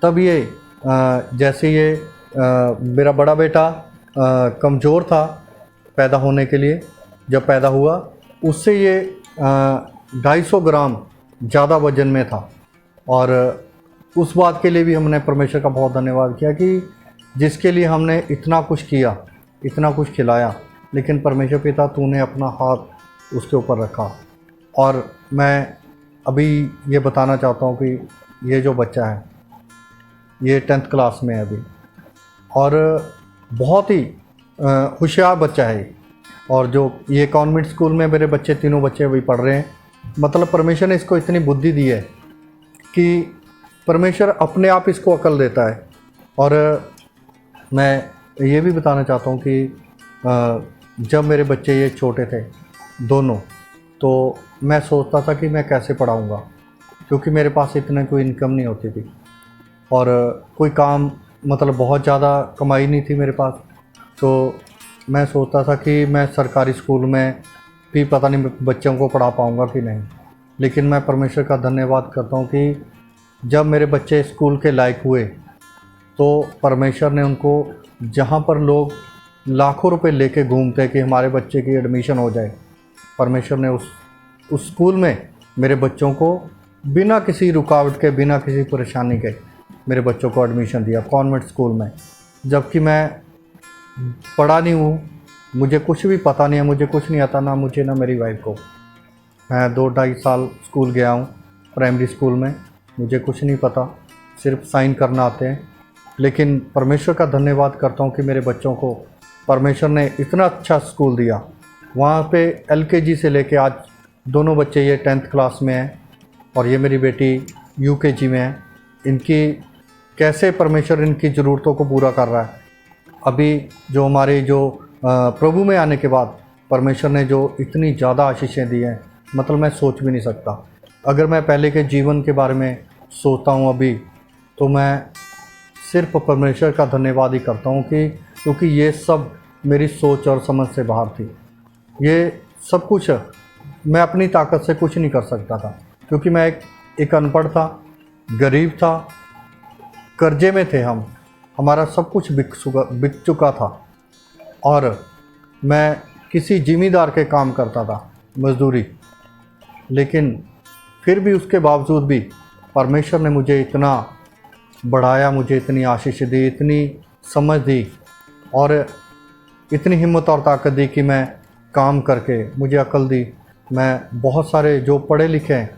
तब ये जैसे ये मेरा बड़ा बेटा कमज़ोर था पैदा होने के लिए, जब पैदा हुआ उससे ये 250 ग्राम ज़्यादा वज़न में था। और उस बात के लिए भी हमने परमेश्वर का बहुत धन्यवाद किया कि जिसके लिए हमने इतना कुछ किया, इतना कुछ खिलाया, लेकिन परमेश्वर पिता तूने अपना हाथ उसके ऊपर रखा। और मैं अभी ये बताना चाहता हूँ कि ये जो बच्चा है ये 10th क्लास में है अभी और बहुत ही होशियार बच्चा है। और जो ये कॉन्वेंट स्कूल में मेरे बच्चे, तीनों बच्चे अभी पढ़ रहे हैं। मतलब परमेश्वर ने इसको इतनी बुद्धि दी है कि परमेश्वर अपने आप इसको अकल देता है। और मैं ये भी बताना चाहता हूँ कि जब मेरे बच्चे ये छोटे थे दोनों, तो मैं सोचता था कि मैं कैसे पढ़ाऊँगा, क्योंकि मेरे पास इतना कोई इनकम नहीं होती थी और कोई काम मतलब बहुत ज़्यादा कमाई नहीं थी मेरे पास। तो मैं सोचता था कि मैं सरकारी स्कूल में भी पता नहीं बच्चों को पढ़ा पाऊँगा कि नहीं। लेकिन मैं परमेश्वर का धन्यवाद करता हूँ कि जब मेरे बच्चे स्कूल के लायक हुए तो परमेश्वर ने उनको, जहाँ पर लोग लाखों रुपए लेके घूमते कि हमारे बच्चे की एडमिशन हो जाए, परमेश्वर ने उस स्कूल में मेरे बच्चों को बिना किसी रुकावट के, बिना किसी परेशानी के मेरे बच्चों को एडमिशन दिया कॉन्वेंट स्कूल में। जबकि मैं पढ़ा नहीं हूँ, मुझे कुछ भी पता नहीं है, मुझे कुछ नहीं आता, ना मुझे ना मेरी वाइफ को। मैं 2-2.5 साल स्कूल गया हूँ प्राइमरी स्कूल में, मुझे कुछ नहीं पता, सिर्फ साइन करना आते हैं। लेकिन परमेश्वर का धन्यवाद करता हूँ कि मेरे बच्चों को परमेश्वर ने इतना अच्छा स्कूल दिया। वहाँ पे LKG से लेके आज दोनों बच्चे ये 10th क्लास में हैं और ये मेरी बेटी UKG में है। इनकी कैसे परमेश्वर इनकी ज़रूरतों को पूरा कर रहा है। अभी जो हमारे जो प्रभु में आने के बाद परमेश्वर ने जो इतनी ज़्यादा आशीषें दी हैं, मतलब मैं सोच भी नहीं सकता। अगर मैं पहले के जीवन के बारे में सोचता हूँ अभी, तो मैं सिर्फ परमेश्वर का धन्यवाद ही करता हूँ कि क्योंकि ये सब मेरी सोच और समझ से बाहर थी। ये सब कुछ मैं अपनी ताकत से कुछ नहीं कर सकता था, क्योंकि मैं एक अनपढ़ था, गरीब था, कर्जे में थे हम, हमारा सब कुछ बिक चुका था और मैं किसी ज़िम्मेदार के काम करता था, मजदूरी। लेकिन फिर भी उसके बावजूद भी परमेश्वर ने मुझे इतना बढ़ाया, मुझे इतनी आशीष दी, इतनी समझ दी और इतनी हिम्मत और ताकत दी कि मैं काम करके, मुझे अकल दी। मैं बहुत सारे जो पढ़े लिखे हैं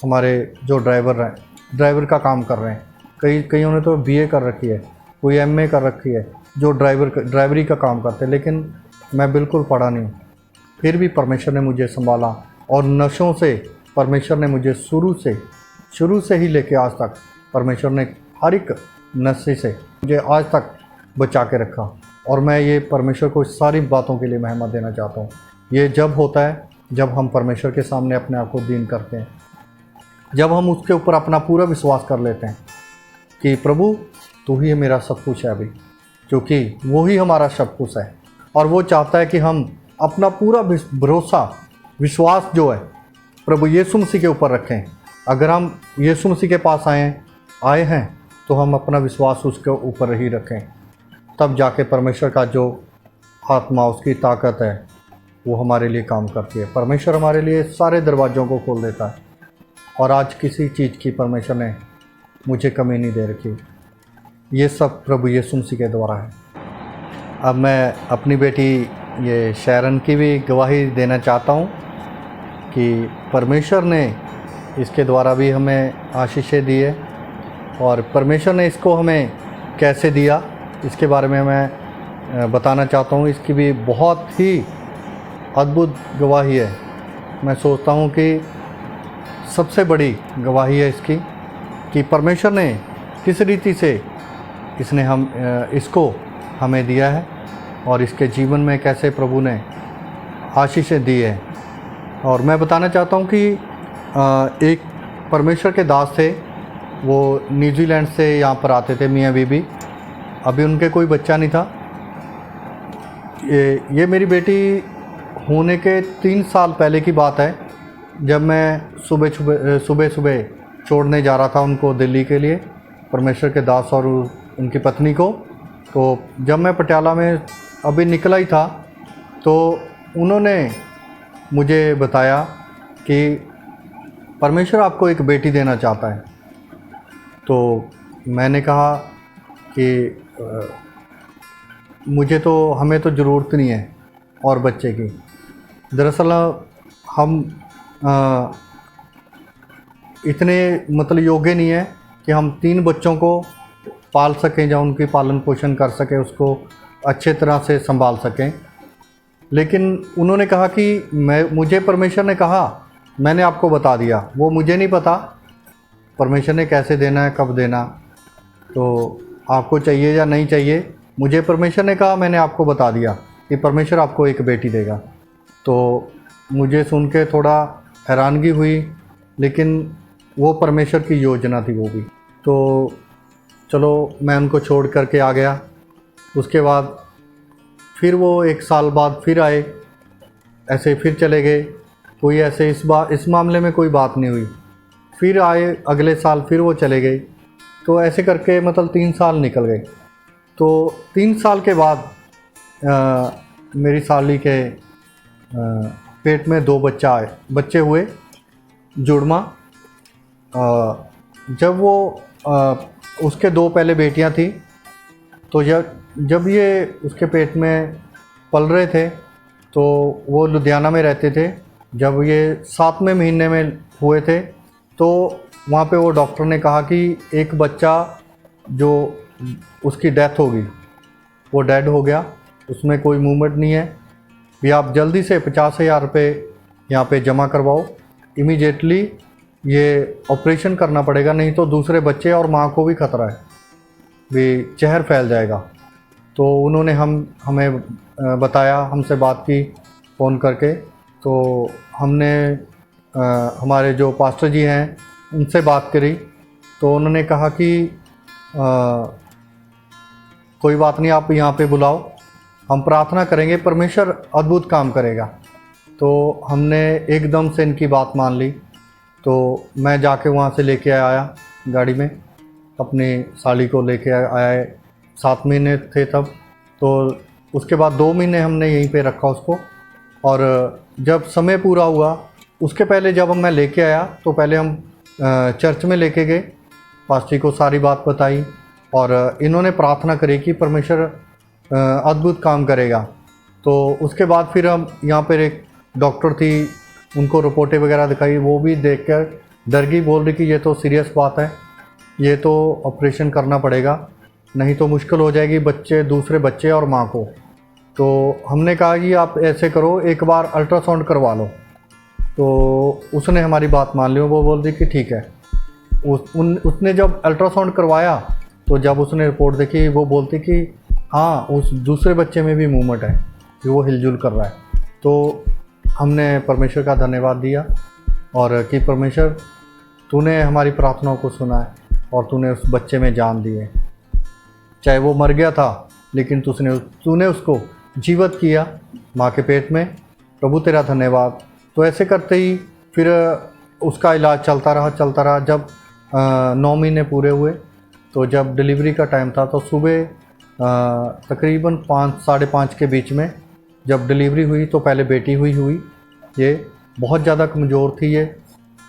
हमारे जो ड्राइवर का काम कर रहे हैं, कईयों ने तो बीए कर रखी है, कोई एमए कर रखी है, जो ड्राइवरी का काम करते हैं, लेकिन मैं बिल्कुल पढ़ा नहीं हूँ। फिर भी परमेश्वर ने मुझे संभाला और नशों से परमेश्वर ने मुझे शुरू से ही लेके आज तक परमेश्वर ने हर एक नशे से मुझे आज तक बचा के रखा। और मैं ये परमेश्वर को इस सारी बातों के लिए महिमा देना चाहता हूँ। ये जब होता है जब हम परमेश्वर के सामने अपने आप को दीन करते हैं, जब हम उसके ऊपर अपना पूरा विश्वास कर लेते हैं कि प्रभु तू ही मेरा सब कुछ है अभी, क्योंकि वो ही हमारा सब कुछ है। और वो चाहता है कि हम अपना पूरा भरोसा विश्वास जो है प्रभु यीशु मसीह के ऊपर रखें। अगर हम यीशु मसीह के पास आए हैं तो हम अपना विश्वास उसके ऊपर ही रखें, तब जाके परमेश्वर का जो आत्मा, उसकी ताकत है, वो हमारे लिए काम करती है। परमेश्वर हमारे लिए सारे दरवाज़ों को खोल देता है और आज किसी चीज़ की परमेश्वर ने मुझे कमी नहीं दे रखी। ये सब प्रभु यीशु मसीह के द्वारा है। अब मैं अपनी बेटी ये शैरन की भी गवाही देना चाहता हूँ कि परमेश्वर ने इसके द्वारा भी हमें आशीषें दी है और परमेश्वर ने इसको हमें कैसे दिया इसके बारे में मैं बताना चाहता हूँ। इसकी भी बहुत ही अद्भुत गवाही है। मैं सोचता हूँ कि सबसे बड़ी गवाही है इसकी कि परमेश्वर ने किस रीति से इसको हमें दिया है और इसके जीवन में कैसे प्रभु ने आशीषें दी है। और मैं बताना चाहता हूँ कि एक परमेश्वर के दास थे, वो न्यूजीलैंड से यहाँ पर आते थे, मियाँ बीबी। अभी उनके कोई बच्चा नहीं था। ये मेरी बेटी होने के 3 साल पहले की बात है, जब मैं सुबह छोड़ने जा रहा था उनको दिल्ली के लिए, परमेश्वर के दास और उनकी पत्नी को। तो जब मैं पटियाला में अभी निकला ही था तो उन्होंने मुझे बताया कि परमेश्वर आपको एक बेटी देना चाहता है। तो मैंने कहा कि हमें तो ज़रूरत नहीं है और बच्चे की। दरअसल हम इतने मतलब योग्य नहीं है कि हम 3 बच्चों को पाल सकें या उनकी पालन पोषण कर सकें, उसको अच्छे तरह से संभाल सकें। लेकिन उन्होंने कहा कि मुझे परमेश्वर ने कहा, मैंने आपको बता दिया। वो मुझे नहीं पता परमेश्वर ने कैसे देना है, कब देना, तो आपको चाहिए या नहीं चाहिए। मुझे परमेश्वर ने कहा, मैंने आपको बता दिया कि परमेश्वर आपको एक बेटी देगा। तो मुझे सुन के थोड़ा हैरानगी हुई, लेकिन वो परमेश्वर की योजना थी वो भी। तो चलो मैं उनको छोड़ करके आ गया। उसके बाद फिर वो 1 साल बाद फिर आए, ऐसे फिर चले गए। कोई ऐसे इस मामले में कोई बात नहीं हुई। फिर आए अगले साल, फिर वो चले गए। तो ऐसे करके मतलब 3 साल निकल गए। तो 3 साल के बाद मेरी साली के पेट में 2 बच्चे हुए, जुड़वा। जब वो उसके 2 पहले बेटियां थी, तो जब ये उसके पेट में पल रहे थे तो वो लुधियाना में रहते थे। जब ये 7वें महीने में हुए थे तो वहाँ पे वो डॉक्टर ने कहा कि एक बच्चा जो उसकी डेथ होगी, वो डेड हो गया, उसमें कोई मूवमेंट नहीं है। भी आप जल्दी से 50,000 रुपये यहाँ पे जमा करवाओ, इमीडिएटली ये ऑपरेशन करना पड़ेगा, नहीं तो दूसरे बच्चे और माँ को भी खतरा है, भी जहर फैल जाएगा। तो उन्होंने हमें बताया, हमसे बात की फ़ोन करके। तो हमने हमारे जो पास्टर जी हैं उनसे बात करी। तो उन्होंने कहा कि कोई बात नहीं, आप यहाँ पे बुलाओ, हम प्रार्थना करेंगे, परमेश्वर अद्भुत काम करेगा। तो हमने एकदम से इनकी बात मान ली। तो मैं जाके वहाँ से लेके आया गाड़ी में, अपनी साली को लेके आया। 7 महीने थे तब। तो उसके बाद 2 महीने हमने यहीं पे रखा उसको। और जब समय पूरा हुआ, उसके पहले जब मैं लेके आया तो पहले हम चर्च में लेके गए, पास्टर को सारी बात बताई और इन्होंने प्रार्थना करी कि परमेश्वर अद्भुत काम करेगा। तो उसके बाद फिर हम यहाँ पर एक डॉक्टर थी, उनको रिपोर्टें वगैरह दिखाई, वो भी देखकर डर गई, बोल रही कि ये तो सीरियस बात है, ये तो ऑपरेशन करना पड़ेगा, नहीं तो मुश्किल हो जाएगी बच्चे, दूसरे बच्चे और माँ को। तो हमने कहा कि आप ऐसे करो, एक बार अल्ट्रासाउंड करवा लो। तो उसने हमारी बात मान ली, वो बोल दी कि ठीक है। उसने जब अल्ट्रासाउंड करवाया तो जब उसने रिपोर्ट देखी, वो बोलती कि हाँ, उस दूसरे बच्चे में भी मूवमेंट है, कि वो हिलजुल कर रहा है। तो हमने परमेश्वर का धन्यवाद दिया और कि परमेश्वर, तूने हमारी प्रार्थनाओं को सुना है और तूने उस बच्चे में जान दी है। चाहे वो मर गया था, लेकिन तूने उसको जीवित किया माँ के पेट में। प्रभु तेरा धन्यवाद। तो ऐसे करते ही फिर उसका इलाज चलता रहा। जब 9 महीने पूरे हुए, तो जब डिलीवरी का टाइम था, तो सुबह तकरीबन 5 साढ़े 5 के बीच में जब डिलीवरी हुई, तो पहले बेटी हुई। ये बहुत ज़्यादा कमज़ोर थी, ये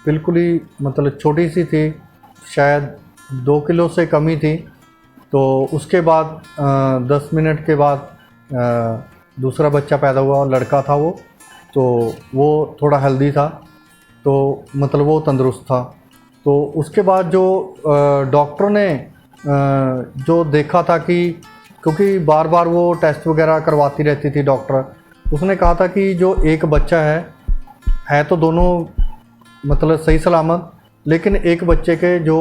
बिल्कुल ही मतलब छोटी सी थी, शायद 2 किलो से कम ही थी। तो उसके बाद 10 मिनट के बाद दूसरा बच्चा पैदा हुआ और लड़का था वो। तो वो थोड़ा हेल्दी था, तो मतलब वो तंदुरुस्त था। तो उसके बाद जो डॉक्टर ने जो देखा था कि क्योंकि बार बार वो टेस्ट वगैरह करवाती रहती थी डॉक्टर, उसने कहा था कि जो एक बच्चा है तो दोनों मतलब सही सलामत, लेकिन एक बच्चे के जो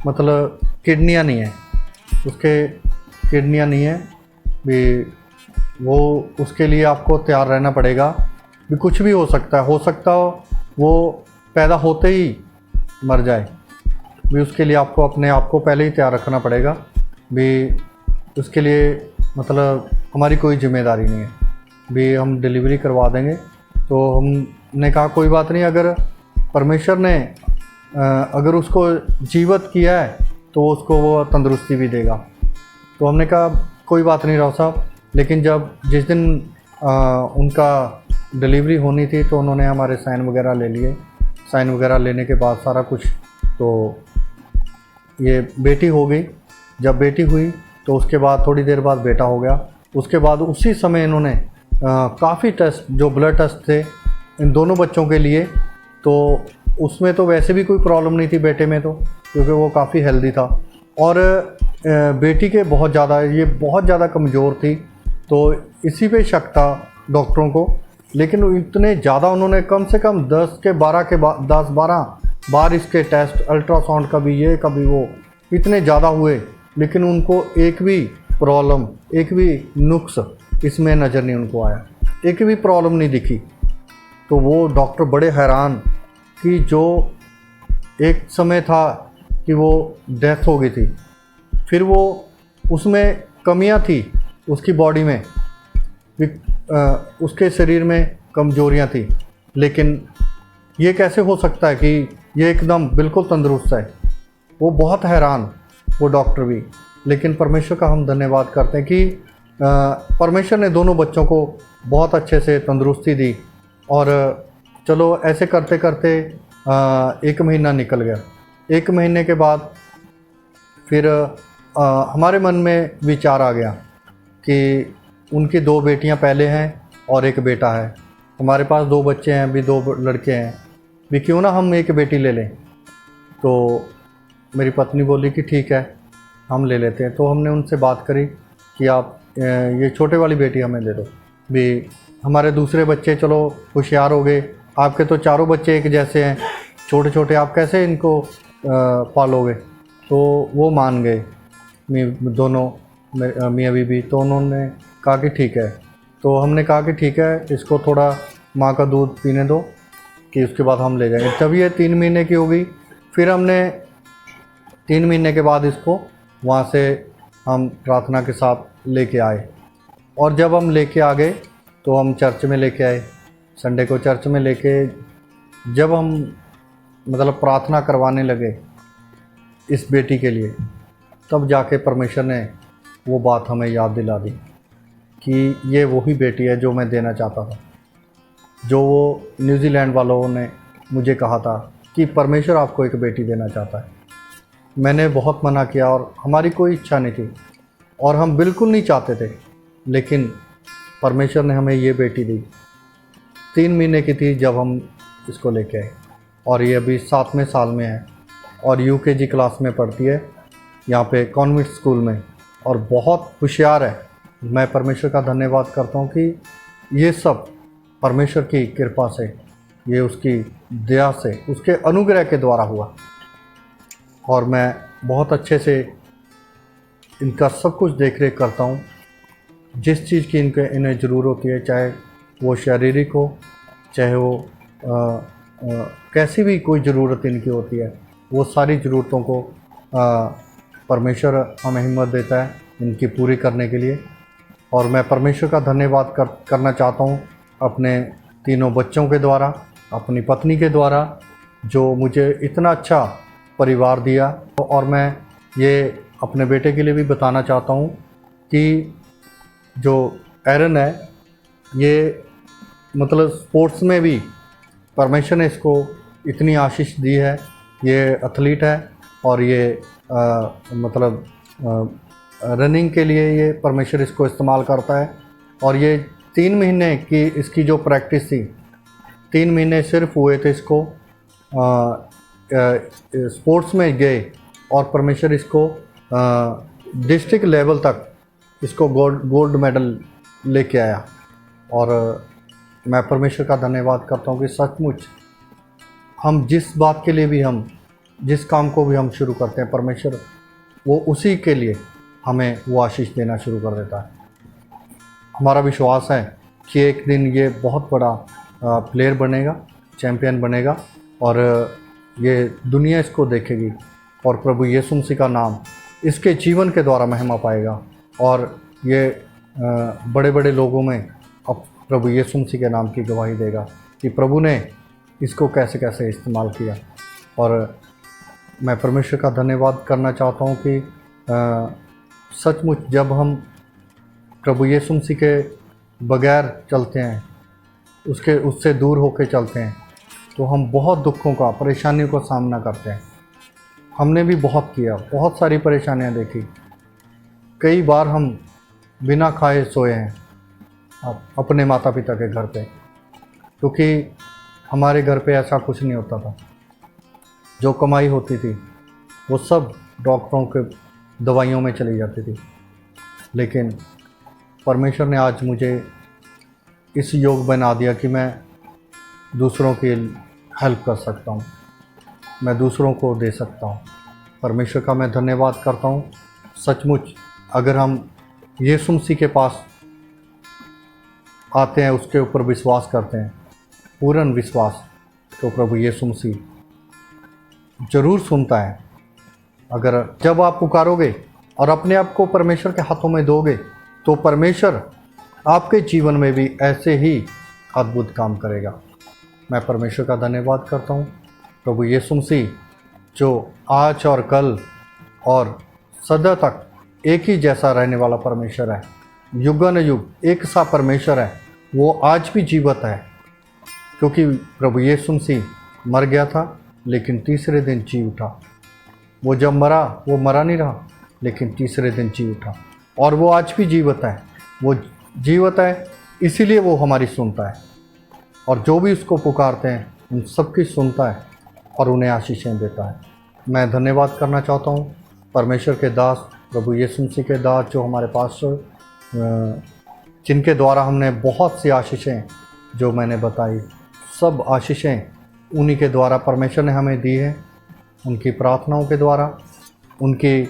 मतलब किडनियाँ नहीं है, उसके किडनियाँ नहीं है भी, वो उसके लिए आपको तैयार रहना पड़ेगा भी। कुछ भी हो सकता है वो पैदा होते ही मर जाए भी। उसके लिए आपको अपने आप को पहले ही तैयार रखना पड़ेगा भी। उसके लिए मतलब हमारी कोई जिम्मेदारी नहीं है भी, हम डिलीवरी करवा देंगे। तो हमने कहा कोई बात नहीं, अगर परमेश्वर ने अगर उसको जीवित किया है तो उसको वो तंदुरुस्ती भी देगा। तो हमने कहा कोई बात नहीं राव साहब। लेकिन जिस दिन उनका डिलीवरी होनी थी, तो उन्होंने हमारे साइन वगैरह ले लिए। साइन वगैरह लेने के बाद सारा कुछ, तो ये बेटी हो गई। जब बेटी हुई तो उसके बाद थोड़ी देर बाद बेटा हो गया। उसके बाद उसी समय इन्होंने काफ़ी टेस्ट, जो ब्लड टेस्ट थे इन दोनों बच्चों के लिए, तो उसमें तो वैसे भी कोई प्रॉब्लम नहीं थी बेटे में, तो क्योंकि वो काफ़ी हेल्दी था। और बेटी के बहुत ज़्यादा कमज़ोर थी, तो इसी पे शक था डॉक्टरों को। लेकिन इतने ज़्यादा उन्होंने कम से कम 10-12 बार इसके टेस्ट, अल्ट्रासाउंड, कभी ये कभी वो, इतने ज़्यादा हुए, लेकिन उनको एक भी प्रॉब्लम, एक भी नुक्स इसमें नज़र नहीं उनको आया, एक भी प्रॉब्लम नहीं दिखी। तो वो डॉक्टर बड़े हैरान कि जो एक समय था कि वो डेथ हो गई थी, फिर वो उसमें कमियां थी उसकी बॉडी में, उसके शरीर में कमजोरियां थी, लेकिन ये कैसे हो सकता है कि ये एकदम बिल्कुल तंदुरुस्त है। वो बहुत हैरान, वो डॉक्टर भी। लेकिन परमेश्वर का हम धन्यवाद करते हैं कि परमेश्वर ने दोनों बच्चों को बहुत अच्छे से तंदुरुस्ती दी। और चलो ऐसे करते करते 1 महीना निकल गया। 1 महीने के बाद फिर हमारे मन में विचार आ गया कि उनकी 2 बेटियां पहले हैं और 1 बेटा है। हमारे पास 2 बच्चे हैं, भी 2 लड़के हैं, भी क्यों ना हम 1 बेटी ले लें। तो मेरी पत्नी बोली कि ठीक है, हम ले लेते हैं। तो हमने उनसे बात करी कि आप ये छोटे वाली बेटी हमें दे दो भी। हमारे दूसरे बच्चे चलो होशियार हो गए, आपके तो चारों बच्चे एक जैसे हैं, छोटे छोटे, आप कैसे इनको पालोगे। तो वो मान गए दोनों मियाँ बीबी। तो उन्होंने कहा कि ठीक है। तो हमने कहा कि ठीक है, इसको थोड़ा माँ का दूध पीने दो कि उसके बाद हम ले जाएंगे। तब ये 3 महीने की हो गई। फिर हमने 3 महीने के बाद इसको वहाँ से हम प्रार्थना के साथ लेके आए। और जब हम लेके आ गए तो हम चर्च में लेके आए, संडे को चर्च में लेके जब हम मतलब प्रार्थना करवाने लगे इस बेटी के लिए, तब जाके परमेश्वर ने वो बात हमें याद दिला दी कि ये वही बेटी है जो मैं देना चाहता था। जो वो न्यूजीलैंड वालों ने मुझे कहा था कि परमेश्वर आपको एक बेटी देना चाहता है। मैंने बहुत मना किया और हमारी कोई इच्छा नहीं थी और हम बिल्कुल नहीं चाहते थे, लेकिन परमेश्वर ने हमें ये बेटी दी। 3 महीने की थी जब हम इसको लेके आए। और ये अभी 7वें साल में है और यूकेजी क्लास में पढ़ती है यहाँ पे कॉन्वेंट स्कूल में, और बहुत होशियार है। मैं परमेश्वर का धन्यवाद करता हूँ कि ये सब परमेश्वर की कृपा से, ये उसकी दया से, उसके अनुग्रह के द्वारा हुआ। और मैं बहुत अच्छे से इनका सब कुछ देख रेख करता हूँ। जिस चीज़ की इन्हें ज़रूरत होती है, चाहे वो शारीरिक हो, चाहे वो कैसी भी कोई ज़रूरत इनकी होती है, वो सारी ज़रूरतों को परमेश्वर हमें हिम्मत देता है इनकी पूरी करने के लिए। और मैं परमेश्वर का धन्यवाद करना चाहता हूँ अपने तीनों बच्चों के द्वारा, अपनी पत्नी के द्वारा, जो मुझे इतना अच्छा परिवार दिया। और मैं ये अपने बेटे के लिए भी बताना चाहता हूँ कि जो एरन है, ये मतलब स्पोर्ट्स में भी परमेश्वर ने इसको इतनी आशीष दी है। ये एथलीट है और ये मतलब रनिंग के लिए ये परमेश्वर इसको इस्तेमाल करता है। और ये 3 महीने की इसकी जो प्रैक्टिस थी, 3 महीने सिर्फ हुए थे इसको, स्पोर्ट्स में गए और परमेश्वर इसको डिस्ट्रिक्ट लेवल तक इसको गोल्ड मेडल लेके आया। और मैं परमेश्वर का धन्यवाद करता हूँ कि सचमुच हम जिस बात के लिए भी, हम जिस काम को भी हम शुरू करते हैं, परमेश्वर वो उसी के लिए हमें वो आशीष देना शुरू कर देता है। हमारा विश्वास है कि एक दिन ये बहुत बड़ा प्लेयर बनेगा, चैम्पियन बनेगा, और ये दुनिया इसको देखेगी और प्रभु यीशु मसीह का नाम इसके जीवन के द्वारा महिमा पाएगा। और ये बड़े बड़े लोगों में अब प्रभु यीशु मसीह के नाम की गवाही देगा कि प्रभु ने इसको कैसे कैसे इस्तेमाल किया। और मैं परमेश्वर का धन्यवाद करना चाहता हूँ कि सचमुच जब हम प्रभु यीशु मसीह के बगैर चलते हैं, उससे दूर होकर चलते हैं, तो हम बहुत दुखों का, परेशानियों का सामना करते हैं। हमने भी बहुत किया, बहुत सारी परेशानियां देखी। कई बार हम बिना खाए सोए हैं अपने माता पिता के घर पे, क्योंकि हमारे घर पे ऐसा कुछ नहीं होता था। जो कमाई होती थी वो सब डॉक्टरों के दवाइयों में चली जाती थी। लेकिन परमेश्वर ने आज मुझे इस योग बना दिया कि मैं दूसरों की हेल्प कर सकता हूँ, मैं दूसरों को दे सकता हूँ। परमेश्वर का मैं धन्यवाद करता हूँ। सचमुच अगर हम यीशु मसीह के पास आते हैं, उसके ऊपर विश्वास करते हैं, पूर्ण विश्वास, तो प्रभु यीशु मसीह ज़रूर सुनता है। अगर जब आप पुकारोगे और अपने आप को परमेश्वर के हाथों में दोगे, तो परमेश्वर आपके जीवन में भी ऐसे ही अद्भुत काम करेगा। मैं परमेश्वर का धन्यवाद करता हूँ। प्रभु यीशु मसीह जो आज और कल और सदा तक एक ही जैसा रहने वाला परमेश्वर है, युगानुयुग एक सा परमेश्वर है, वो आज भी जीवित है। क्योंकि प्रभु यीशु मसीह मर गया था लेकिन तीसरे दिन जी उठा। वो जब मरा, वो मरा नहीं रहा, लेकिन तीसरे दिन जी उठा। और वो आज भी जीवित है। वो जीवित है, इसीलिए वो हमारी सुनता है। और जो भी उसको पुकारते हैं उन सबकी सुनता है और उन्हें आशीषें देता है। मैं धन्यवाद करना चाहता हूँ परमेश्वर के दास, प्रभु यीशु मसीह के दास, जो हमारे पास, जिनके द्वारा हमने बहुत सी आशीषें जो मैंने बताई, सब आशीषें उन्हीं के द्वारा परमेश्वर ने हमें दी है। उनकी प्रार्थनाओं के द्वारा, उनकी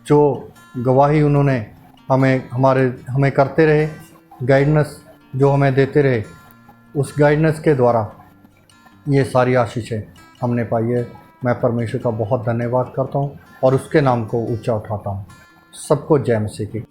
जो गवाही उन्होंने हमें करते रहे, गाइडेंस जो हमें देते रहे, उस गाइडेंस के द्वारा ये सारी आशीषें हमने पाई है। मैं परमेश्वर का बहुत धन्यवाद करता हूँ और उसके नाम को ऊंचा उठाता हूँ। सबको जय मसीह की।